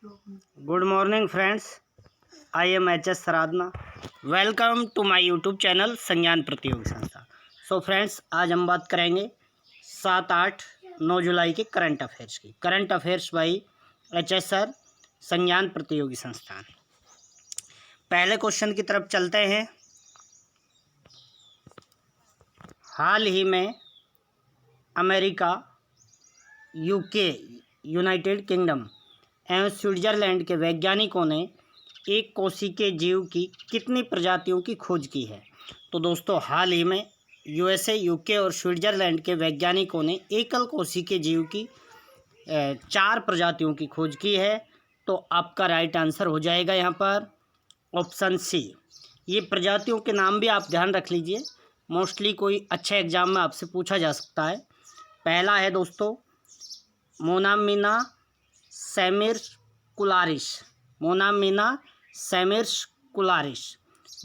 Good morning friends, I am H S Saradhana. Welcome to my YouTube channel Sangyan Pratiyogi संस्था। So friends, आज हम बात करेंगे 7, 8, 9 जुलाई के करंट अफेयर्स की। Current affairs by H S sir, संज्ञान प्रतियोगी संस्थान। पहले क्वेश्चन की तरफ चलते हैं। हाल ही में अमेरिका, यूके, यूनाइटेड किंगडम एवं स्विट्जरलैंड के वैज्ञानिकों ने एक कोशिकीय जीव की कितनी प्रजातियों की खोज की है? तो दोस्तों, हाल ही में यूएसए, यूके और स्विट्जरलैंड के वैज्ञानिकों ने एकल कोशिकीय जीव की 4 प्रजातियों की खोज की है। तो आपका राइट आंसर हो जाएगा यहाँ पर ऑप्शन सी। ये प्रजातियों के नाम भी आप ध्यान रख लीजिए, मोस्टली कोई अच्छे एग्जाम में आपसे पूछा जा सकता है। पहला है दोस्तों मोनामिना सेमिरकुलारिस, मोनामिना सेमिरकुलारिस।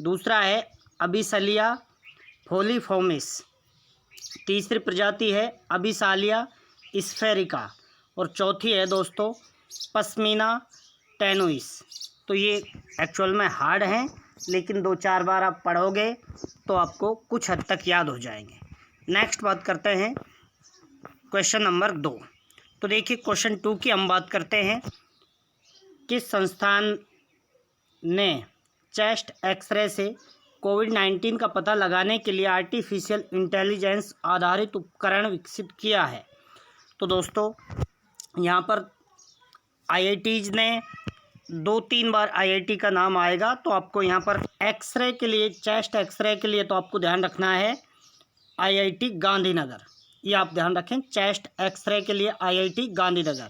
दूसरा है अबिसालिया फोलिफोमिस। तीसरी प्रजाति है अबिसालिया स्फेरिका। और चौथी है दोस्तों पश्मीना टेनुइस। तो ये एक्चुअल में हार्ड हैं, लेकिन 2-4 बार आप पढ़ोगे तो आपको कुछ हद तक याद हो जाएंगे। नेक्स्ट बात करते हैं क्वेश्चन नंबर 2। तो देखिए, क्वेश्चन 2 की हम बात करते हैं। किस संस्थान ने चेस्ट एक्सरे से कोविड-19 का पता लगाने के लिए आर्टिफिशियल इंटेलिजेंस आधारित उपकरण विकसित किया है? तो दोस्तों, यहाँ पर आईआईटीज़ ने 2-3 बार आईआईटी का नाम आएगा, तो आपको यहाँ पर एक्सरे के लिए, चेस्ट एक्सरे के लिए तो आपको ध्यान रखना है आईआईटी गांधीनगर। ये आप ध्यान रखें, चेस्ट एक्सरे के लिए आईआईटी गांधीनगर।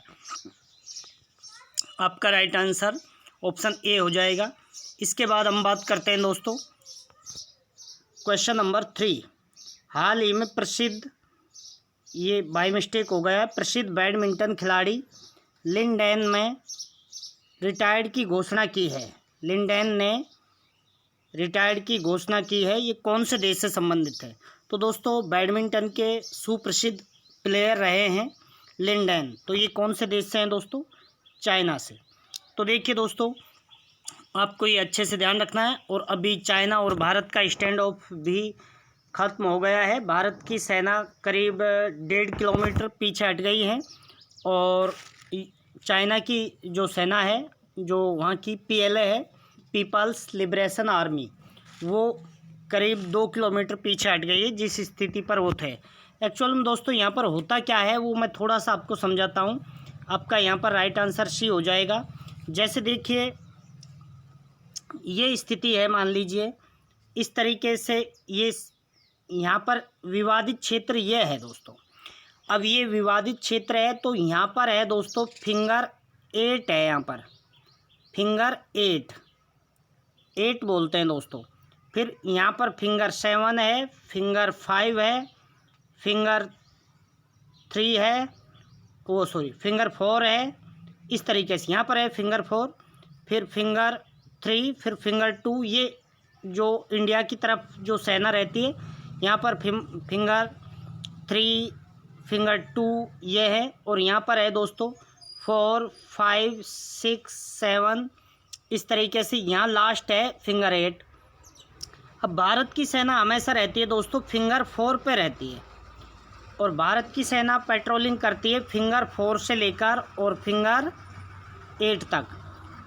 आपका राइट आंसर ऑप्शन ए हो जाएगा। इसके बाद हम बात करते हैं दोस्तों क्वेश्चन नंबर 3। हाल ही में प्रसिद्ध, ये बाय मिस्टेक हो गया, प्रसिद्ध बैडमिंटन खिलाड़ी लिंडेन में रिटायर्ड की घोषणा की है। लिंडेन ने रिटायर्ड की घोषणा की है। ये कौन से देश से संबंधित है? तो दोस्तों, बैडमिंटन के सुप्रसिद्ध प्लेयर रहे हैं लिंडेन। तो ये कौन से देश से हैं दोस्तों? चाइना से। तो देखिए दोस्तों, आपको ये अच्छे से ध्यान रखना है। और अभी चाइना और भारत का स्टैंड ऑफ भी ख़त्म हो गया है। भारत की सेना करीब 1.5 किलोमीटर पीछे हट गई है, और चाइना की जो सेना है, जो वहाँ की पीएलए है, पीपल्स लिबरेशन आर्मी, वो करीब 2 किलोमीटर पीछे हट गई है जिस स्थिति पर वो थे। एक्चुअल में दोस्तों, यहाँ पर होता क्या है वो मैं थोड़ा सा आपको समझाता हूँ। आपका यहाँ पर राइट आंसर सी हो जाएगा। जैसे देखिए, ये स्थिति है, मान लीजिए इस तरीके से, ये यहाँ पर विवादित क्षेत्र ये है दोस्तों। अब ये विवादित क्षेत्र है, तो यहाँ पर है दोस्तों फिंगर 8 है। यहाँ पर फिंगर 8 बोलते हैं दोस्तों। फिर यहाँ पर फिंगर 7 है, फिंगर 5 है, फिंगर 3 है, वो सॉरी फिंगर 4 है। इस तरीके से यहाँ पर है फिंगर 4, फिर फिंगर 3, फिर फिंगर 2। ये जो इंडिया की तरफ जो सेना रहती है, यहाँ पर फिंगर 3, फिंगर 2 ये है। और यहाँ पर है दोस्तों 4, 5, 6, 7। इस तरीके से यहाँ लास्ट है फिंगर 8। अब भारत की सेना हमेशा रहती है दोस्तों फिंगर 4 पे रहती है, और भारत की सेना पेट्रोलिंग करती है फिंगर 4 से लेकर और फिंगर 8 तक।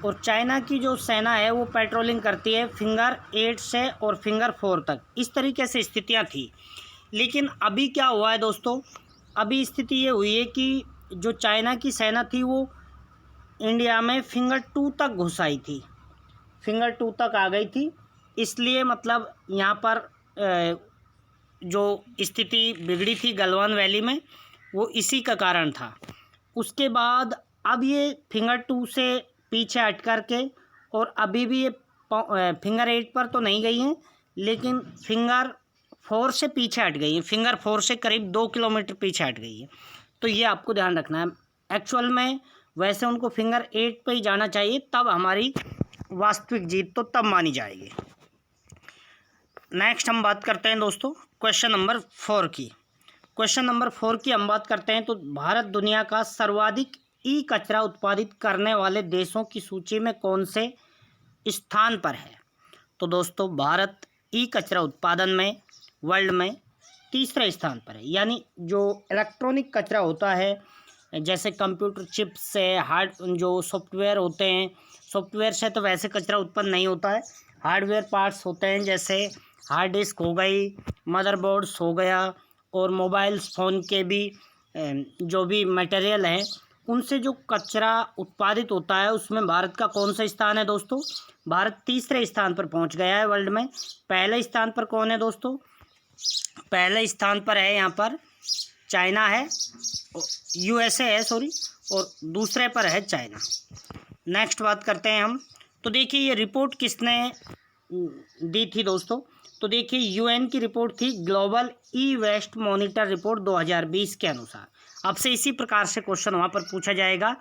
और चाइना की जो सेना है वो पेट्रोलिंग करती है फिंगर 8 से और फिंगर 4 तक। इस तरीके से स्थितियाँ थी। लेकिन अभी क्या हुआ है दोस्तों, अभी स्थिति ये हुई है कि जो चाइना की सेना थी वो इंडिया में फिंगर 2 तक घुस आई थी, फिंगर 2 तक आ गई थी। इसलिए मतलब यहाँ पर जो स्थिति बिगड़ी थी गलवान वैली में, वो इसी का कारण था। उसके बाद अब ये फिंगर 2 से पीछे हट कर के, और अभी भी ये फिंगर 8 पर तो नहीं गई हैं, लेकिन फिंगर 4 से पीछे हट गई है। फिंगर 4 से करीब 2 किलोमीटर पीछे हट गई है। तो ये आपको ध्यान रखना है। एक्चुअल में वैसे उनको फिंगर 8 पे ही जाना चाहिए, तब हमारी वास्तविक जीत तो तब मानी जाएगी। नेक्स्ट हम बात करते हैं दोस्तों क्वेश्चन नंबर 4 की। क्वेश्चन नंबर 4 की हम बात करते हैं। तो भारत दुनिया का सर्वाधिक ई कचरा उत्पादित करने वाले देशों की सूची में कौन से स्थान पर है? तो दोस्तों भारत ई कचरा उत्पादन में वर्ल्ड में तीसरे स्थान पर है। यानी जो इलेक्ट्रॉनिक कचरा होता है, जैसे कंप्यूटर चिप्स से हार्ड जो सॉफ्टवेयर होते हैं, सॉफ्टवेयर से तो वैसे कचरा उत्पन्न नहीं होता है, हार्डवेयर पार्ट्स होते हैं, जैसे हार्ड डिस्क हो गई, मदरबोर्ड्स हो गया, और मोबाइल फ़ोन के भी जो भी मटेरियल हैं, उनसे जो कचरा उत्पादित होता है उसमें भारत का कौन सा स्थान है दोस्तों? भारत तीसरे स्थान पर पहुंच गया है वर्ल्ड में। पहले स्थान पर कौन है दोस्तों? पहले स्थान पर है यहाँ पर चाइना है, यूएसए है सॉरी, और दूसरे पर है चाइना। नेक्स्ट बात करते हैं हम। तो देखिए ये रिपोर्ट किसने दी थी दोस्तों? तो देखिए यूएन की रिपोर्ट थी, global e waste monitor report 2020 के अनुसार। आपसे इसी प्रकार से क्वेश्चन वहाँ पर पूछा जाएगा।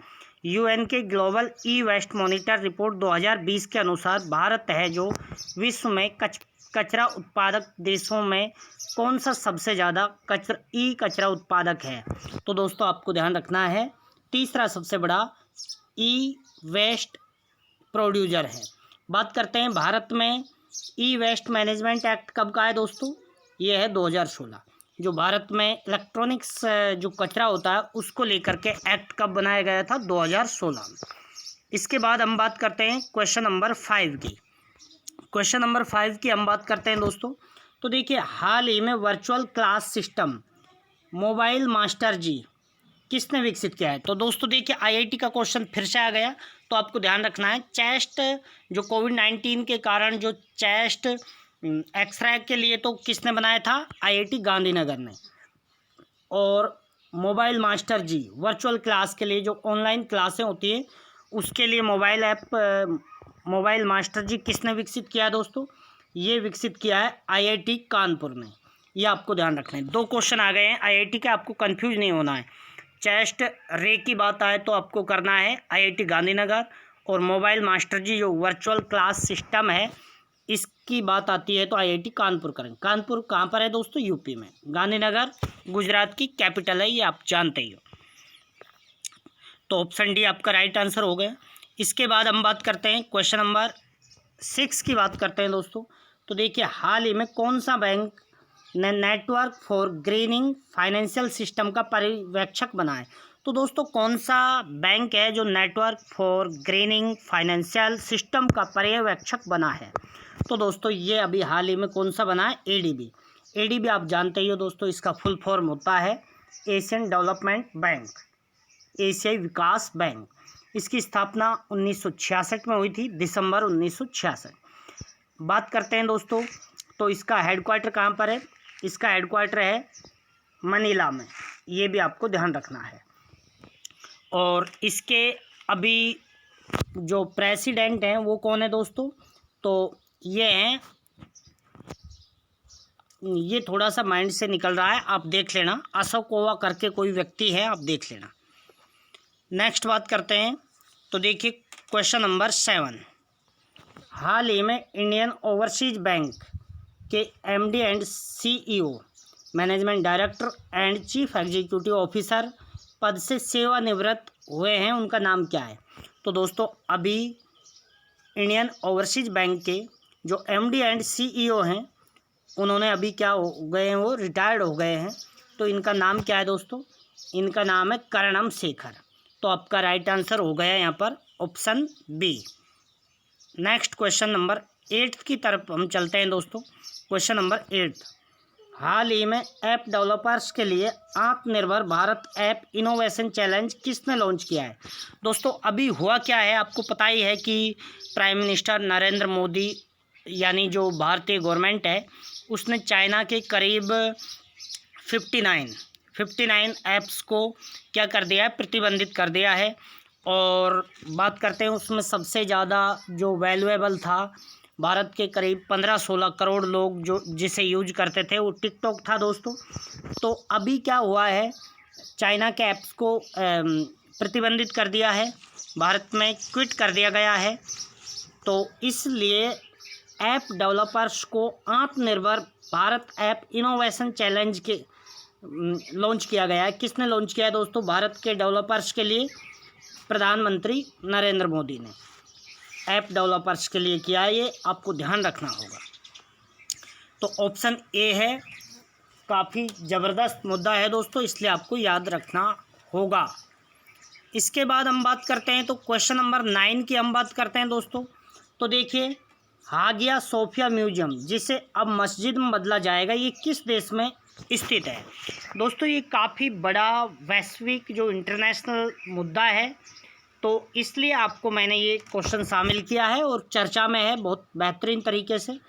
यूएन के global e waste monitor report 2020 के अनुसार भारत है जो विश्व में कचरा उत्पादक देशों में कौन सा सबसे ज़्यादा कचरा उत्पादक है? तो दोस्तों आपको ध्यान रखना है, तीसरा सबसे बड़ा ई वेस्ट प्रोड्यूसर है। बात करते हैं भारत में ई वेस्ट मैनेजमेंट एक्ट कब का है दोस्तों? ये है 2016। जो भारत में इलेक्ट्रॉनिक्स जो कचरा होता है उसको लेकर के एक्ट कब बनाया गया था? 2016 में। इसके बाद हम बात करते हैं क्वेश्चन नंबर 5 की। क्वेश्चन नंबर 5 की हम बात करते हैं दोस्तों। तो देखिए हाल ही में virtual class system mobile master ji किसने विकसित किया है? तो दोस्तों देखिए आईआईटी का क्वेश्चन फिर से आ गया, तो आपको ध्यान रखना है। चेस्ट जो कोविड-19 के कारण जो चेस्ट एक्सरे के लिए तो किसने बनाया था? आईआईटी गांधीनगर ने। और मोबाइल मास्टर जी वर्चुअल क्लास के लिए जो ऑनलाइन क्लासें होती हैं उसके लिए mobile app mobile master ji किसने विकसित किया है दोस्तों? ये विकसित किया है आईआईटी कानपुर ने। ये आपको ध्यान रखना है। 2 क्वेश्चन आ गए हैं आईआईटी के, आपको कंफ्यूज नहीं होना है। चेस्ट रे की बात आए तो आपको करना है आईआईटी गांधीनगर, और मोबाइल मास्टर जी जो वर्चुअल क्लास सिस्टम है इसकी बात आती है तो आईआईटी कानपुर करेंगे। कानपुर कहाँ पर है दोस्तों? यूपी में। गांधीनगर गुजरात की कैपिटल है, ये आप जानते ही हो। तो ऑप्शन डी आपका राइट आंसर हो गया। इसके बाद हम बात करते हैं क्वेश्चन नंबर 6 की बात करते हैं दोस्तों। तो देखिए हाल ही में कौन सा बैंक ने network for grinning financial system का पर्यवेक्षक बना है? तो दोस्तों कौन सा बैंक है जो network for grinning financial system का पर्यवेक्षक बना है? तो दोस्तों ये अभी हाल ही में कौन सा बना है? एडीबी। एडीबी आप जानते ही हो दोस्तों, इसका फुल फॉर्म होता है एशियन डेवलपमेंट बैंक, एशियाई विकास बैंक। इसकी स्थापना 1966 में हुई थी, दिसंबर 1966। बात करते हैं दोस्तों, तो इसका हेडक्वार्टर कहाँ पर है? इसका हेडक्वार्टर है मनीला में, ये भी आपको ध्यान रखना है। और इसके अभी जो प्रेसिडेंट हैं वो कौन है दोस्तों? तो ये हैं, ये थोड़ा सा माइंड से निकल रहा है, आप देख लेना, अशोकोवा करके कोई व्यक्ति है, आप देख लेना। नेक्स्ट बात करते हैं। तो देखिए क्वेश्चन नंबर 7, हाल ही में इंडियन ओवरसीज बैंक के MD and CEO management director and chief executive officer पद से सेवानिवृत्त हुए हैं, उनका नाम क्या है? तो दोस्तों अभी इंडियन ओवरसीज बैंक के जो एमडी एंड सीईओ हैं उन्होंने अभी क्या हो गए हैं? वो रिटायर्ड हो गए हैं। तो इनका नाम क्या है दोस्तों? इनका नाम है करणम शेखर। तो आपका राइट आंसर हो गया यहाँ पर option B. Next question number 8 की तरफ हम चलते हैं दोस्तों। क्वेश्चन नंबर 8, हाल ही में ऐप डेवलपर्स के लिए आत्मनिर्भर भारत ऐप इनोवेशन चैलेंज किसने लॉन्च किया है? दोस्तों अभी हुआ क्या है, आपको पता ही है कि प्राइम मिनिस्टर नरेंद्र मोदी यानी जो भारतीय गवर्नमेंट है उसने चाइना के करीब 59 ऐप्स को क्या कर दिया है? प्रतिबंधित कर दिया है। और बात करते हैं उसमें सबसे ज़्यादा जो वैल्यूएबल था, भारत के करीब 15-16 करोड़ लोग जो जिसे यूज करते थे वो टिकटॉक था दोस्तों। तो अभी क्या हुआ है, चाइना के ऐप्स को प्रतिबंधित कर दिया है, भारत में क्विट कर दिया गया है। तो इसलिए ऐप डेवलपर्स को आत्मनिर्भर भारत ऐप इनोवेशन चैलेंज के लॉन्च किया गया है। किसने लॉन्च किया है दोस्तों? भारत के डेवलपर्स के लिए प्रधानमंत्री नरेंद्र मोदी ने ऐप डेवलपर्स के लिए किया है, ये आपको ध्यान रखना होगा। तो ऑप्शन ए है, काफ़ी ज़बरदस्त मुद्दा है दोस्तों, इसलिए आपको याद रखना होगा। इसके बाद हम बात करते हैं, तो क्वेश्चन नंबर 9 की हम बात करते हैं दोस्तों। तो देखिए, हागिया सोफिया म्यूजियम, जिसे अब मस्जिद में बदला जाएगा, ये किस देश में स्थित है? दोस्तों ये काफ़ी बड़ा वैश्विक जो इंटरनेशनल मुद्दा है, तो इसलिए आपको मैंने ये क्वेश्चन शामिल किया है और चर्चा में है बहुत बेहतरीन तरीके से।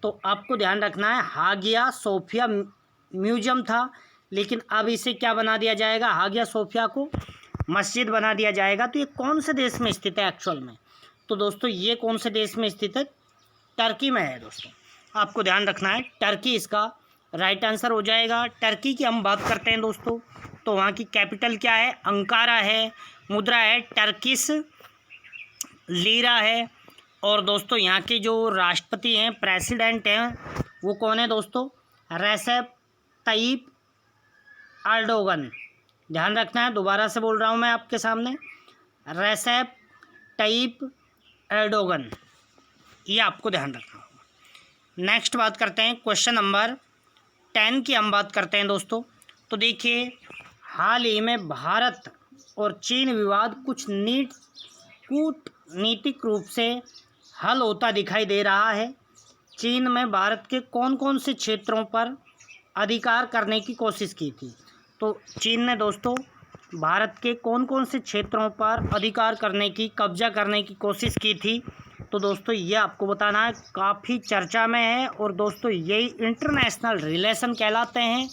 तो आपको ध्यान रखना है, हागिया सोफिया म्यूजियम था, लेकिन अब इसे क्या बना दिया जाएगा? हागिया सोफिया को मस्जिद बना दिया जाएगा। तो ये कौन से देश में स्थित है एक्चुअल में? तो दोस्तों ये कौन से देश में स्थित है? टर्की में है दोस्तों, आपको ध्यान रखना है, टर्की इसका राइट आंसर हो जाएगा। टर्की की हम बात करते हैं दोस्तों, तो वहाँ की कैपिटल क्या है? अंकारा है, मुद्रा है टर्किश लीरा है, और दोस्तों यहाँ के जो राष्ट्रपति हैं, प्रेसिडेंट हैं, वो कौन है दोस्तों? Recep Tayyip Erdogan. ध्यान रखना है, दोबारा से बोल रहा हूँ मैं आपके सामने, रेसेप तय्यिप एर्दोगन, ये आपको ध्यान रखना होगा। नेक्स्ट बात करते हैं, क्वेश्चन नंबर 10 की हम बात करते हैं दोस्तों। तो देखिए, हाल ही में भारत और चीन विवाद कुछ कूटनीतिक रूप से हल होता दिखाई दे रहा है। चीन में भारत के कौन कौन से क्षेत्रों पर अधिकार करने की कोशिश की थी? तो चीन ने दोस्तों भारत के कौन कौन से क्षेत्रों पर अधिकार करने की, कब्जा करने की कोशिश की थी? तो दोस्तों ये आपको बताना है, काफ़ी चर्चा में है, और दोस्तों यही इंटरनेशनल रिलेशन कहलाते हैं।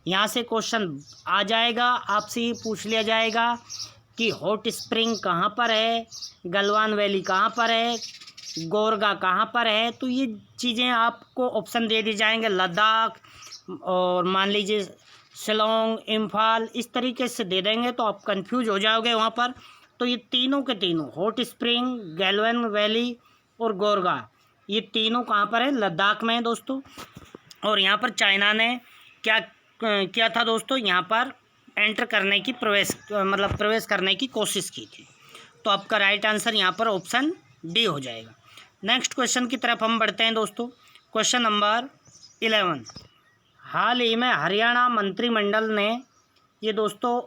यहाँ से क्वेश्चन आ जाएगा, आपसे ये पूछ लिया जाएगा कि हॉट स्प्रिंग कहाँ पर है, गलवान वैली कहाँ पर है, गोरगा कहाँ पर है। तो ये चीज़ें आपको ऑप्शन दे दी जाएंगे, लद्दाख और मान लीजिए शिलोंग, इम्फाल, इस तरीके से दे देंगे तो आप कंफ्यूज हो जाओगे वहाँ पर। तो ये तीनों के तीनों, हॉट स्प्रिंग, गैलवन वैली और गोरगा, ये तीनों कहाँ पर है? लद्दाख में है दोस्तों। और यहाँ पर चाइना ने क्या किया था दोस्तों? यहाँ पर एंटर करने की, प्रवेश करने की कोशिश की थी। तो आपका राइट आंसर यहाँ पर ऑप्शन डी हो जाएगा। नेक्स्ट क्वेश्चन की तरफ हम बढ़ते हैं दोस्तों। क्वेश्चन नंबर 11, हाल ही में हरियाणा मंत्रिमंडल ने, ये दोस्तों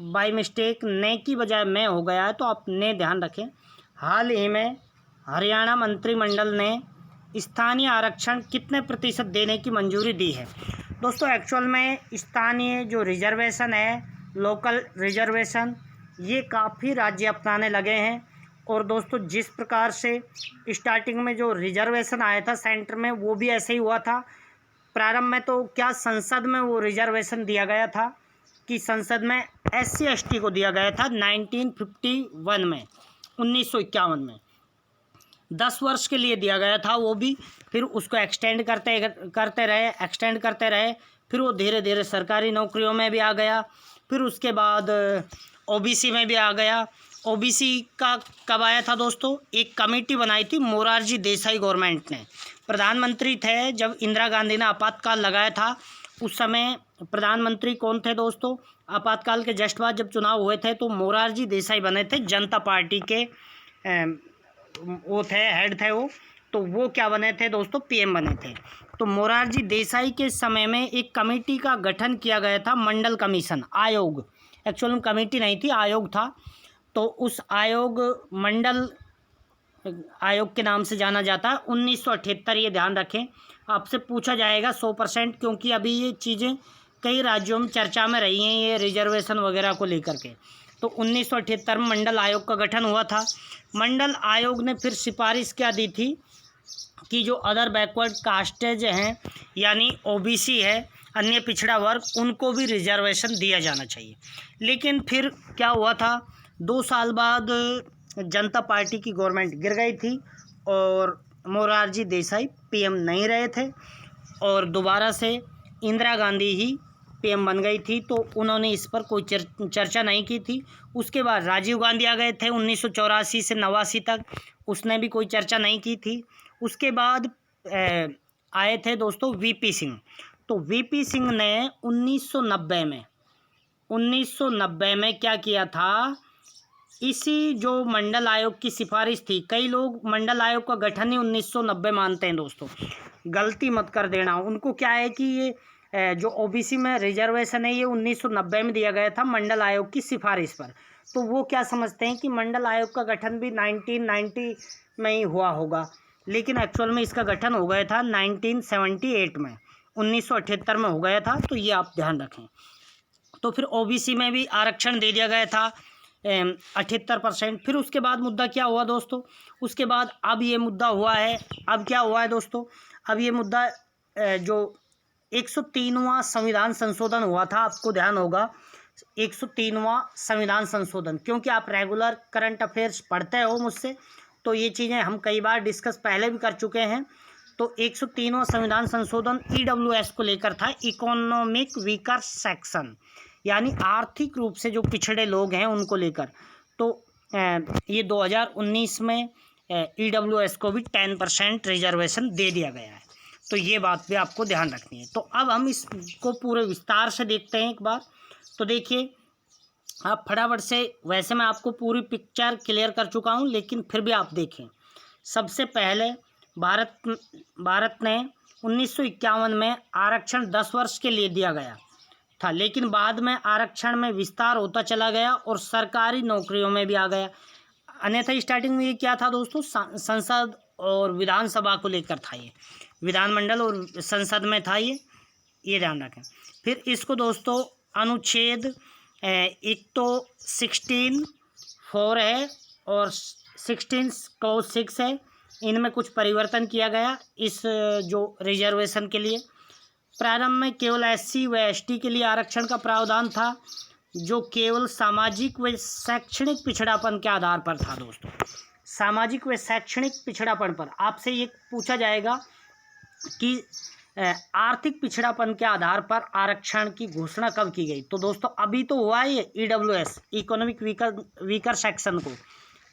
बाय मिस्टेक ने की बजाय में हो गया है, तो आप ने ध्यान रखें, हाल ही में हरियाणा मंत्रिमंडल ने स्थानीय आरक्षण कितने प्रतिशत देने की मंजूरी दी है? दोस्तों एक्चुअल में स्थानीय जो रिजर्वेशन है, लोकल रिजर्वेशन, ये काफ़ी राज्य अपनाने लगे हैं। और दोस्तों जिस प्रकार से स्टार्टिंग में जो रिजर्वेशन आया था सेंटर में, वो भी ऐसे ही हुआ था। प्रारंभ में तो क्या संसद में वो रिजर्वेशन दिया गया था कि संसद में SC ST को दिया गया था 1951 में, 1951 में 10 वर्ष के लिए दिया गया था वो भी। फिर उसको एक्सटेंड करते रहे, फिर वो धीरे धीरे सरकारी नौकरियों में भी आ गया, फिर उसके बाद OBC में भी आ गया। OBC का कब आया था दोस्तों? एक कमेटी बनाई थी मोरारजी देसाई गवर्नमेंट ने, प्रधानमंत्री थे जब इंदिरा गांधी ने आपातकाल लगाया था, उस समय प्रधानमंत्री कौन थे दोस्तों? आपातकाल के जस्ट बाद जब चुनाव हुए थे तो मोरारजी देसाई बने थे, जनता पार्टी के वो थे, हेड थे वो। तो वो क्या बने थे दोस्तों? PM बने थे। तो मोरारजी देसाई के समय में एक कमेटी का गठन किया गया था, मंडल कमीशन आयोग, एक्चुअल में कमेटी नहीं थी, आयोग था। तो उस मंडल आयोग के नाम से जाना जाता है। 1978, ये ध्यान रखें, आपसे पूछा जाएगा 100%, क्योंकि अभी ये चीज़ें कई राज्यों में चर्चा में रही हैं, ये रिजर्वेशन वगैरह को लेकर के। तो 1978 में मंडल आयोग का गठन हुआ था। मंडल आयोग ने फिर सिफारिश क्या दी थी कि जो अदर बैकवर्ड कास्टेज हैं, यानी OBC है, अन्य पिछड़ा वर्ग, उनको भी रिजर्वेशन दिया जाना चाहिए। लेकिन फिर क्या हुआ था, 2 साल बाद जनता पार्टी की गवर्नमेंट गिर गई थी और मोरारजी देसाई PM नहीं रहे थे, और दोबारा से इंदिरा गांधी ही PM बन गई थी। तो उन्होंने इस पर कोई चर्चा नहीं की थी। उसके बाद राजीव गांधी आ गए थे 1984 से 89 तक, उसने भी कोई चर्चा नहीं की थी। उसके बाद आए थे दोस्तों VP सिंह। तो VP सिंह ने 1990 में क्या किया था? इसी जो मंडल आयोग की सिफारिश थी, कई लोग मंडल आयोग का गठन ही 1990 मानते हैं दोस्तों, गलती मत कर देना। उनको क्या है कि ये जो ओबीसी में रिजर्वेशन है ये 1990 में दिया गया था मंडल आयोग की सिफारिश पर, तो वो क्या समझते हैं कि मंडल आयोग का गठन भी 1990 में ही हुआ होगा, लेकिन एक्चुअल में इसका गठन हो गया था 1978 में, 1978 में हो गया था, तो ये आप ध्यान रखें। तो फिर ओबीसी में भी आरक्षण दे दिया गया था 78%। फिर उसके बाद मुद्दा क्या हुआ दोस्तों, उसके बाद अब ये मुद्दा हुआ है, अब क्या हुआ है दोस्तों, अब ये मुद्दा जो 103वां संविधान संशोधन हुआ था, आपको ध्यान होगा 103वां संविधान संशोधन, क्योंकि आप रेगुलर करंट अफेयर्स पढ़ते हो मुझसे, तो ये चीज़ें हम कई बार डिस्कस पहले भी कर चुके हैं। तो 103वां संविधान संशोधन ईडब्ल्यूएस को लेकर था, इकोनॉमिक वीकर सेक्शन, यानी आर्थिक रूप से जो पिछड़े लोग हैं उनको लेकर। तो ये 2019 में ईडब्ल्यूएस को भी 10% रिजर्वेशन दे दिया गया है, तो ये बात भी आपको ध्यान रखनी है। तो अब हम इसको पूरे विस्तार से देखते हैं एक बार। तो देखिए आप फटाफट से, वैसे मैं आपको पूरी पिक्चर क्लियर कर चुका हूँ, लेकिन फिर भी आप देखें। सबसे पहले भारत ने 1951 में आरक्षण 10 वर्ष के लिए दिया गया था, लेकिन बाद में आरक्षण में विस्तार होता चला गया और सरकारी नौकरियों में भी आ गया। अन्यथा स्टार्टिंग में ये क्या था दोस्तों, संसद और विधानसभा को लेकर था, ये विधानमंडल और संसद में था, ये ध्यान रखें। फिर इसको दोस्तों अनुच्छेद एक तो 16(4) है और 16(6) है, इनमें कुछ परिवर्तन किया गया इस जो रिजर्वेशन के लिए। प्रारंभ में केवल SC व ST के लिए आरक्षण का प्रावधान था, जो केवल सामाजिक व शैक्षणिक पिछड़ापन के आधार पर था दोस्तों, सामाजिक व शैक्षणिक पिछड़ापन पर। आपसे ये पूछा जाएगा कि आर्थिक पिछड़ापन के आधार पर आरक्षण की घोषणा कब की गई, तो दोस्तों अभी तो हुआ है ये ईडब्ल्यूएस, इकोनॉमिक वीकर सेक्शन को,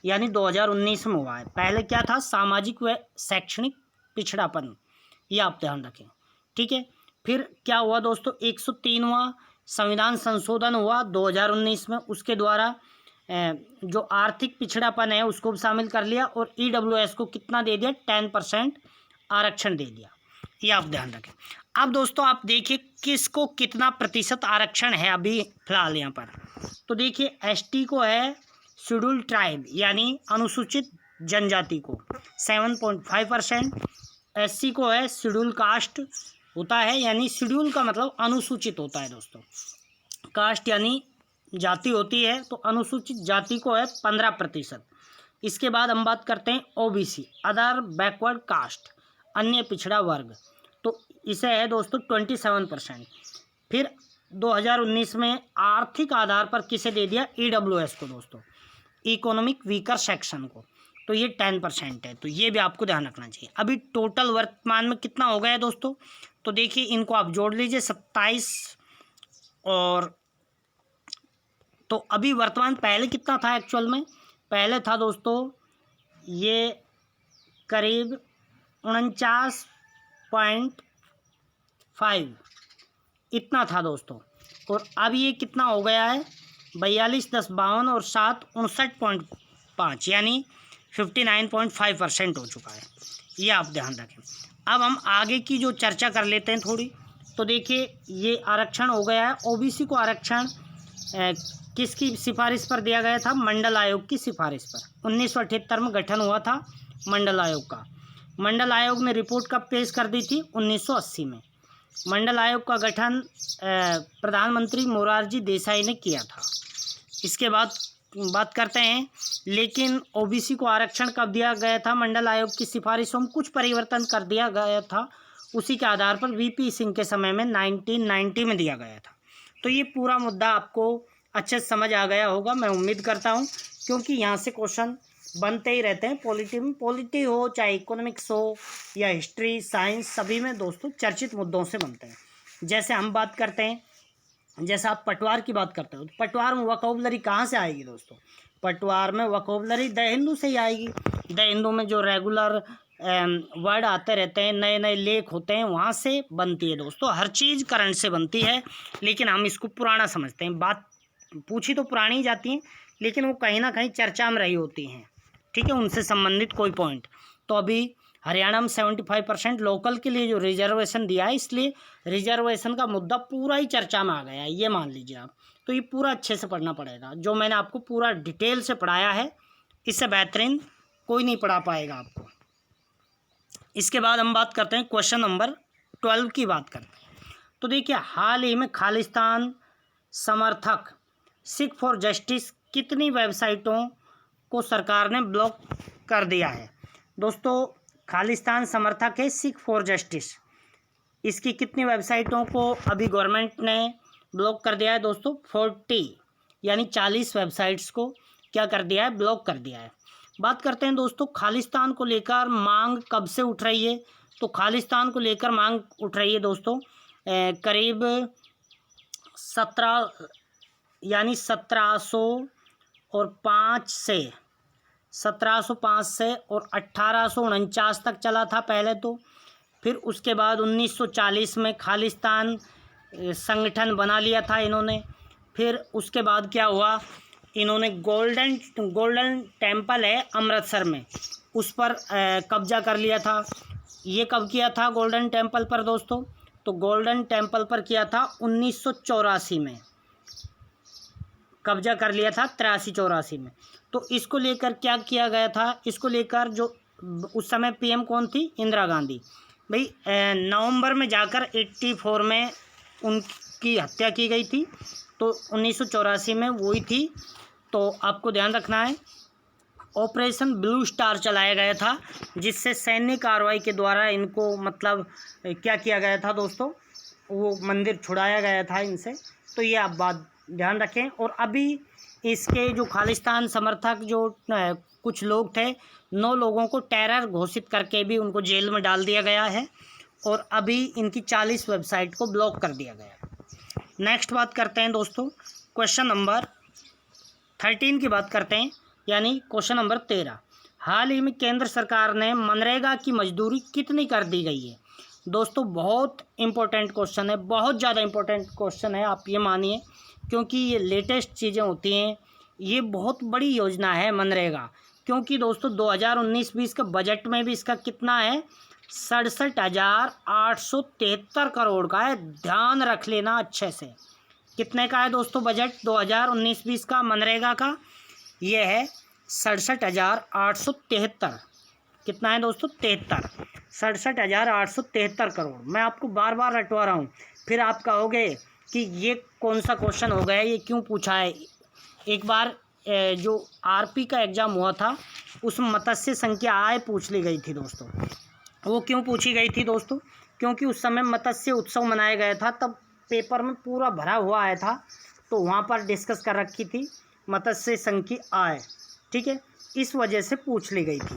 यानी 2019 में हुआ है। पहले क्या था, सामाजिक व शैक्षणिक पिछड़ापन, ये आप ध्यान रखें, ठीक है। फिर क्या हुआ दोस्तों, 103वां संविधान संशोधन हुआ 2019 में, उसके द्वारा जो आर्थिक पिछड़ापन है उसको भी शामिल कर लिया और ईडब्ल्यूएस को कितना दे दिया, 10% आरक्षण दे दिया, ये आप ध्यान रखें। अब दोस्तों आप देखिए किसको कितना प्रतिशत आरक्षण है अभी फिलहाल यहाँ पर। तो देखिए ST को है शेड्यूल ट्राइब यानी अनुसूचित जनजाति को 7.5%, SC को है शेड्यूल कास्ट होता है, यानी शेड्यूल का मतलब अनुसूचित होता है दोस्तों, कास्ट यानी जाति होती है, तो अनुसूचित जाति को है 15%। इसके बाद हम बात करते हैं OBC, अदर बैकवर्ड कास्ट, अन्य पिछड़ा वर्ग, तो इसे है दोस्तों 27%। फिर 2019 में आर्थिक आधार पर किसे दे दिया, EWS को दोस्तों, इकोनॉमिक वीकर सेक्शन को, तो ये 10% है, तो ये भी आपको ध्यान रखना चाहिए। अभी टोटल वर्तमान में कितना हो गया है दोस्तों, तो देखिए इनको आप जोड़ लीजिए 27, और तो अभी वर्तमान पहले कितना था एक्चुअल में, पहले था दोस्तों ये करीब 49.5 इतना था दोस्तों, और अब ये कितना हो गया है 42, 10, 52 और 7, 59.5 यानी 59.5% हो चुका है, ये आप ध्यान रखें। अब हम आगे की जो चर्चा कर लेते हैं थोड़ी। तो देखिए ये आरक्षण हो गया है, OBC को आरक्षण किसकी सिफारिश पर दिया गया था, मंडल आयोग की सिफारिश पर। 1978 में गठन हुआ था मंडल आयोग का। मंडल आयोग ने रिपोर्ट कब पेश कर दी थी, 1980 में। मंडल आयोग का गठन प्रधानमंत्री मोरारजी देसाई ने किया था। इसके बाद बात करते हैं, लेकिन OBC को आरक्षण कब दिया गया था, मंडल आयोग की सिफारिशों में कुछ परिवर्तन कर दिया गया था, उसी के आधार पर VP सिंह के समय में 1990 में दिया गया था। तो ये पूरा मुद्दा आपको अच्छे से समझ आ गया होगा, मैं उम्मीद करता हूँ, क्योंकि यहाँ से क्वेश्चन बनते ही रहते हैं। पॉलिटी हो चाहे इकोनॉमिक्स हो या हिस्ट्री, साइंस, सभी में दोस्तों चर्चित मुद्दों से बनते हैं। जैसे हम बात करते हैं, जैसे आप पटवार की बात करते हो, तो पटवार में वोकैबुलरी कहाँ से आएगी दोस्तों, पटवार में वोकैबुलरी द हिंदू से ही आएगी। द हिंदू में जो रेगुलर वर्ड आते रहते हैं, नए नए लेख होते हैं, वहाँ से बनती है दोस्तों। हर चीज़ करंट से बनती है, लेकिन हम इसको पुराना समझते हैं। बात पूछी तो पुरानी ही जाती है, लेकिन वो कहीं ना कहीं चर्चा में रही होती हैं, ठीक है, उनसे संबंधित कोई पॉइंट। तो अभी हरियाणा में 75% लोकल के लिए जो रिजर्वेशन दिया है, इसलिए रिजर्वेशन का मुद्दा पूरा ही चर्चा में आ गया है, ये मान लीजिए आप। तो ये पूरा अच्छे से पढ़ना पड़ेगा, जो मैंने आपको पूरा डिटेल से पढ़ाया है, इससे बेहतरीन कोई नहीं पढ़ा पाएगा आपको। इसके बाद हम बात करते हैं क्वेश्चन नंबर 12 की बात करते हैं। तो देखिए, हाल ही में खालिस्तान समर्थक सिख फॉर जस्टिस कितनी वेबसाइटों को सरकार ने ब्लॉक कर दिया है? दोस्तों, खालिस्तान समर्थक है सिख फॉर जस्टिस, इसकी कितनी वेबसाइटों को अभी गवर्नमेंट ने ब्लॉक कर दिया है? दोस्तों 40 यानी 40 वेबसाइट्स को क्या कर दिया है? ब्लॉक कर दिया है। बात करते हैं दोस्तों, खालिस्तान को लेकर मांग कब से उठ रही है? तो खालिस्तान को लेकर मांग उठ रही है दोस्तों करीब 1705 से और 1849 तक चला था पहले तो। फिर उसके बाद 1940 में खालिस्तान संगठन बना लिया था इन्होंने। फिर उसके बाद क्या हुआ, इन्होंने गोल्डन टेम्पल है अमृतसर में, उस पर कब्जा कर लिया था। ये कब किया था गोल्डन टेम्पल पर दोस्तों? तो गोल्डन टेम्पल पर किया था 1984 में, कब्जा कर लिया था 83-84 में। तो इसको लेकर क्या किया गया था? इसको लेकर जो उस समय पीएम कौन थी? इंदिरा गांधी। भाई नवंबर में जाकर 84 में उनकी हत्या की गई थी, तो 1984 में वही थी। तो आपको ध्यान रखना है, ऑपरेशन ब्लू स्टार चलाया गया था, जिससे सैन्य कार्रवाई के द्वारा इनको मतलब क्या किया गया था दोस्तों? वो मंदिर छुड़ाया गया था इनसे। तो ये आप बात ध्यान रखें। और अभी इसके जो खालिस्तान समर्थक जो कुछ लोग थे, 9 लोगों को टेरर घोषित करके भी उनको जेल में डाल दिया गया है, और अभी इनकी 40 वेबसाइट को ब्लॉक कर दिया गया है। नेक्स्ट बात करते हैं दोस्तों, क्वेश्चन नंबर 13 की बात करते हैं, यानी क्वेश्चन नंबर 13। हाल ही में केंद्र सरकार ने मनरेगा की मजदूरी कितनी कर दी गई है? दोस्तों बहुत इंपॉर्टेंट क्वेश्चन है, बहुत ज़्यादा इंपॉर्टेंट क्वेश्चन है, आप ये मानिए, क्योंकि ये लेटेस्ट चीज़ें होती हैं। ये बहुत बड़ी योजना है मनरेगा, क्योंकि दोस्तों 2019-20 का बजट में भी इसका कितना है? 67,873 करोड़ का है। ध्यान रख लेना अच्छे से, कितने का है दोस्तों बजट 2019-20 का मनरेगा का? ये है 67,873। कितना है दोस्तों? 73। 67,873 करोड़। मैं आपको बार बार रटवा रहा हूँ, फिर आप कहोगे कि ये कौन सा क्वेश्चन हो गया, ये क्यों पूछा है? एक बार जो आरपी का एग्ज़ाम हुआ था, उसमें मत्स्य संख्या आय पूछ ली गई थी दोस्तों। वो क्यों पूछी गई थी दोस्तों? क्योंकि उस समय मत्स्य उत्सव मनाया गया था, तब पेपर में पूरा भरा हुआ आया था, तो वहाँ पर डिस्कस कर रखी थी मत्स्य संख्या आय, ठीक है, इस वजह से पूछ ली गई थी।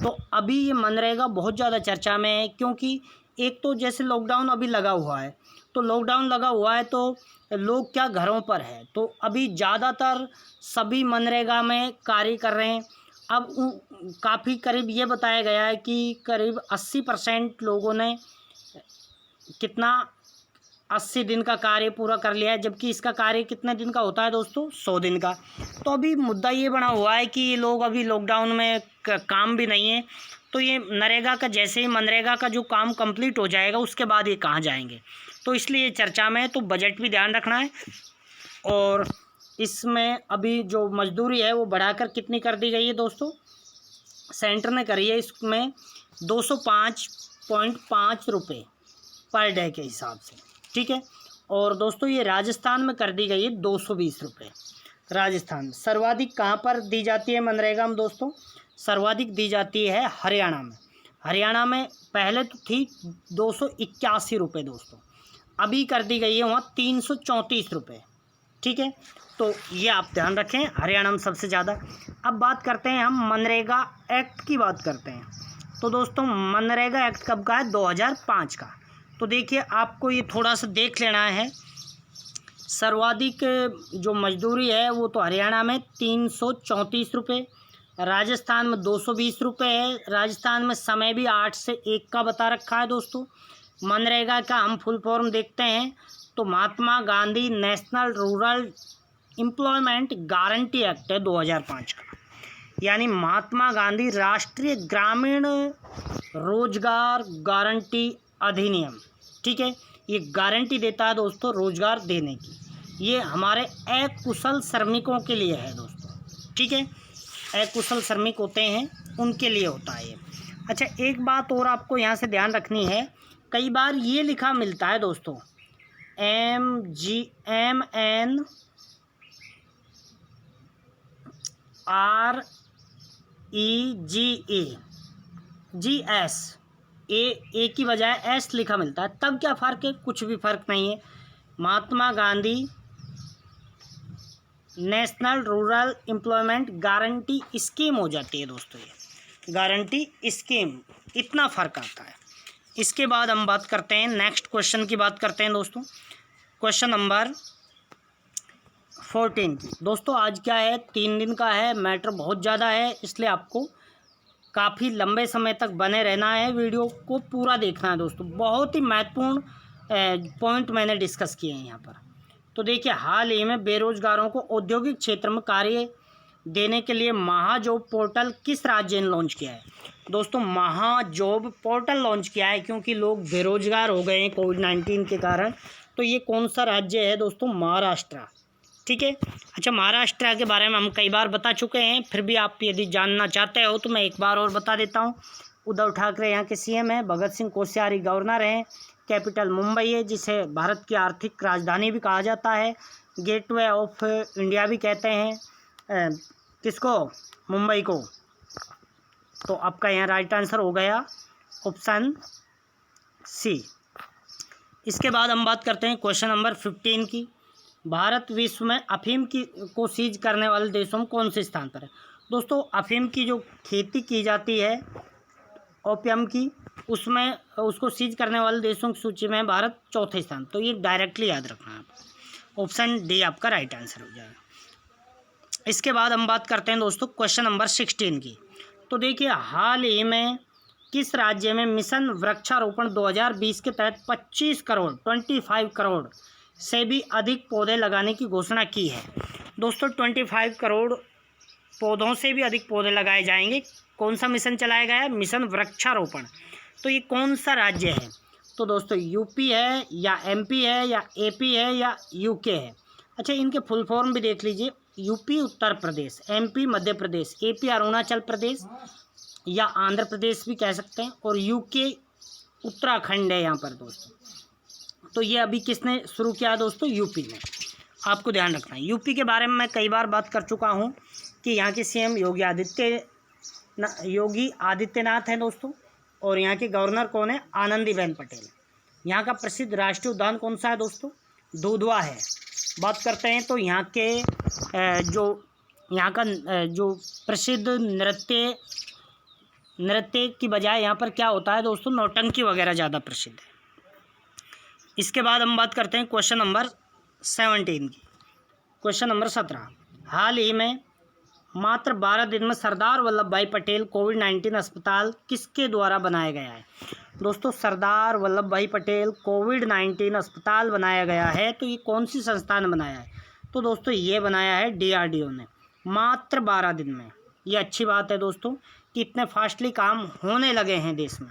तो अभी ये मनरेगा बहुत ज़्यादा चर्चा में है, क्योंकि एक तो जैसे लॉकडाउन अभी लगा हुआ है, तो लॉकडाउन लगा हुआ है तो लोग क्या घरों पर है, तो अभी ज़्यादातर सभी मनरेगा में कार्य कर रहे हैं। अब काफ़ी करीब ये बताया गया है कि करीब 80% लोगों ने कितना 80 दिन का कार्य पूरा कर लिया है, जबकि इसका कार्य कितने दिन का होता है दोस्तों? 100 दिन का। तो अभी मुद्दा ये बना हुआ है कि ये लोग अभी लॉकडाउन में काम भी नहीं है, तो ये नरेगा का जैसे ही मनरेगा का जो काम कंप्लीट हो जाएगा, उसके बाद ये कहाँ जाएंगे, तो इसलिए चर्चा में है। तो बजट भी ध्यान रखना है। और इसमें अभी जो मजदूरी है वो बढ़ाकर कितनी कर दी गई है दोस्तों? सेंटर ने करी है इसमें 205.5 रुपये पर डे के हिसाब से, ठीक है। और दोस्तों ये राजस्थान में कर दी गई है 220 रुपये। राजस्थान सर्वाधिक कहाँ पर दी जाती है मनरेगा में दोस्तों? सर्वाधिक दी जाती है हरियाणा में। हरियाणा में पहले तो थी 281 रुपये दोस्तों, अभी कर दी गई है वहाँ 334 रुपये, ठीक है। तो ये आप ध्यान रखें, हरियाणा में सबसे ज़्यादा। अब बात करते हैं हम मनरेगा एक्ट की बात करते हैं। तो दोस्तों मनरेगा एक्ट कब का है? 2005 का। तो देखिए आपको ये थोड़ा सा देख लेना है। सर्वाधिक जो मजदूरी है वो तो हरियाणा में 334 रुपये, राजस्थान में 220 रुपये है। राजस्थान में समय भी 8 से 1 का बता रखा है दोस्तों। मनरेगा का हम फुल फॉर्म देखते हैं तो Mahatma Gandhi national rural employment guarantee act है 2005 का, यानी महात्मा गांधी राष्ट्रीय ग्रामीण रोजगार गारंटी अधिनियम। ठीक है, ये गारंटी देता है दोस्तों रोजगार देने की। ये हमारे अकुशल श्रमिकों के लिए है दोस्तों। ठीक है, अकुशल श्रमिक होते हैं उनके लिए होता है ये। अच्छा, एक बात और आपको यहाँ से ध्यान रखनी है, कई बार ये लिखा मिलता है दोस्तों MGNREGA ए की बजाय एस लिखा मिलता है, तब क्या फ़र्क है? कुछ भी फ़र्क नहीं है। Mahatma Gandhi national rural employment guarantee scheme हो जाती है दोस्तों, ये गारंटी स्कीम, इतना फ़र्क आता है। इसके बाद हम बात करते हैं नेक्स्ट क्वेश्चन की, बात करते हैं दोस्तों क्वेश्चन नंबर 14 की। दोस्तों आज क्या है, 3 दिन का है, मैटर बहुत ज़्यादा है, इसलिए आपको काफ़ी लंबे समय तक बने रहना है, वीडियो को पूरा देखना है दोस्तों। बहुत ही महत्वपूर्ण पॉइंट मैंने डिस्कस किए हैं यहाँ पर। तो देखिए, हाल ही में बेरोजगारों को औद्योगिक क्षेत्र में कार्य देने के लिए महाजॉब पोर्टल किस राज्य ने लॉन्च किया है? दोस्तों महाजॉब पोर्टल लॉन्च किया है क्योंकि लोग बेरोजगार हो गए हैं कोविड-19 के कारण। तो ये कौन सा राज्य है दोस्तों? महाराष्ट्र। ठीक है, अच्छा महाराष्ट्र के बारे में हम कई बार बता चुके हैं, फिर भी आप यदि जानना चाहते हो तो मैं एक बार और बता देता हूँ। उद्धव ठाकरे यहाँ के सीएम हैं, भगत सिंह कोश्यारी गवर्नर हैं, कैपिटल मुंबई है जिसे भारत की आर्थिक राजधानी भी कहा जाता है, गेटवे ऑफ इंडिया भी कहते हैं किसको? मुंबई को। तो आपका यहाँ राइट आंसर हो गया ऑप्शन सी। इसके बाद हम बात करते हैं क्वेश्चन नंबर 15 की। भारत विश्व में अफीम को सीज करने वाले देशों में कौन से स्थान पर है? दोस्तों अफीम की जो खेती की जाती है, ओपियम की, उसमें उसको सीज करने वाले देशों की सूची में भारत 4थे स्थान। तो ये डायरेक्टली याद रखना है, ऑप्शन डी आपका राइट आंसर हो जाएगा। इसके बाद हम बात करते हैं दोस्तों क्वेश्चन नंबर 16 की। तो देखिए, हाल ही में किस राज्य में मिशन वृक्षारोपण 2020 के तहत 25 करोड़ से भी अधिक पौधे लगाने की घोषणा की है? दोस्तों 25 करोड़ पौधों से भी अधिक पौधे लगाए जाएंगे। कौन सा मिशन चलाया गया है? मिशन वृक्षारोपण। तो ये कौन सा राज्य है? तो दोस्तों यूपी है या एमपी है या एपी है या यूके है? अच्छा, इनके फुल फॉर्म भी देख लीजिए। UP Uttar Pradesh, MP Madhya Pradesh, AP Arunachal Pradesh या आंध्र प्रदेश भी कह सकते हैं, और यूके उत्तराखंड है यहाँ पर दोस्तों। तो ये अभी किसने शुरू किया दोस्तों? यूपी में। आपको ध्यान रखना है, यूपी के बारे में मैं कई बार बात कर चुका हूँ कि यहाँ के सीएम योगी आदित्यनाथ हैं दोस्तों, और यहाँ के गवर्नर कौन है? आनंदीबेन पटेल। यहाँ का प्रसिद्ध राष्ट्रीय उद्यान कौन सा है दोस्तों? दुधवा है। बात करते हैं तो यहाँ के जो प्रसिद्ध नृत्य की बजाय यहाँ पर क्या होता है दोस्तों? नौटंकी वगैरह ज़्यादा प्रसिद्ध है। इसके बाद हम बात करते हैं क्वेश्चन नंबर 17 की। क्वेश्चन नंबर 17, हाल ही में मात्र 12 दिन में सरदार वल्लभ भाई पटेल कोविड-19 अस्पताल किसके द्वारा बनाया गया है? दोस्तों सरदार वल्लभ भाई पटेल कोविड-19 अस्पताल बनाया गया है, तो ये कौन सी संस्था ने बनाया है? तो दोस्तों ये बनाया है DRDO ने, मात्र 12 दिन में। ये अच्छी बात है दोस्तों कि इतने फास्टली काम होने लगे हैं देश में।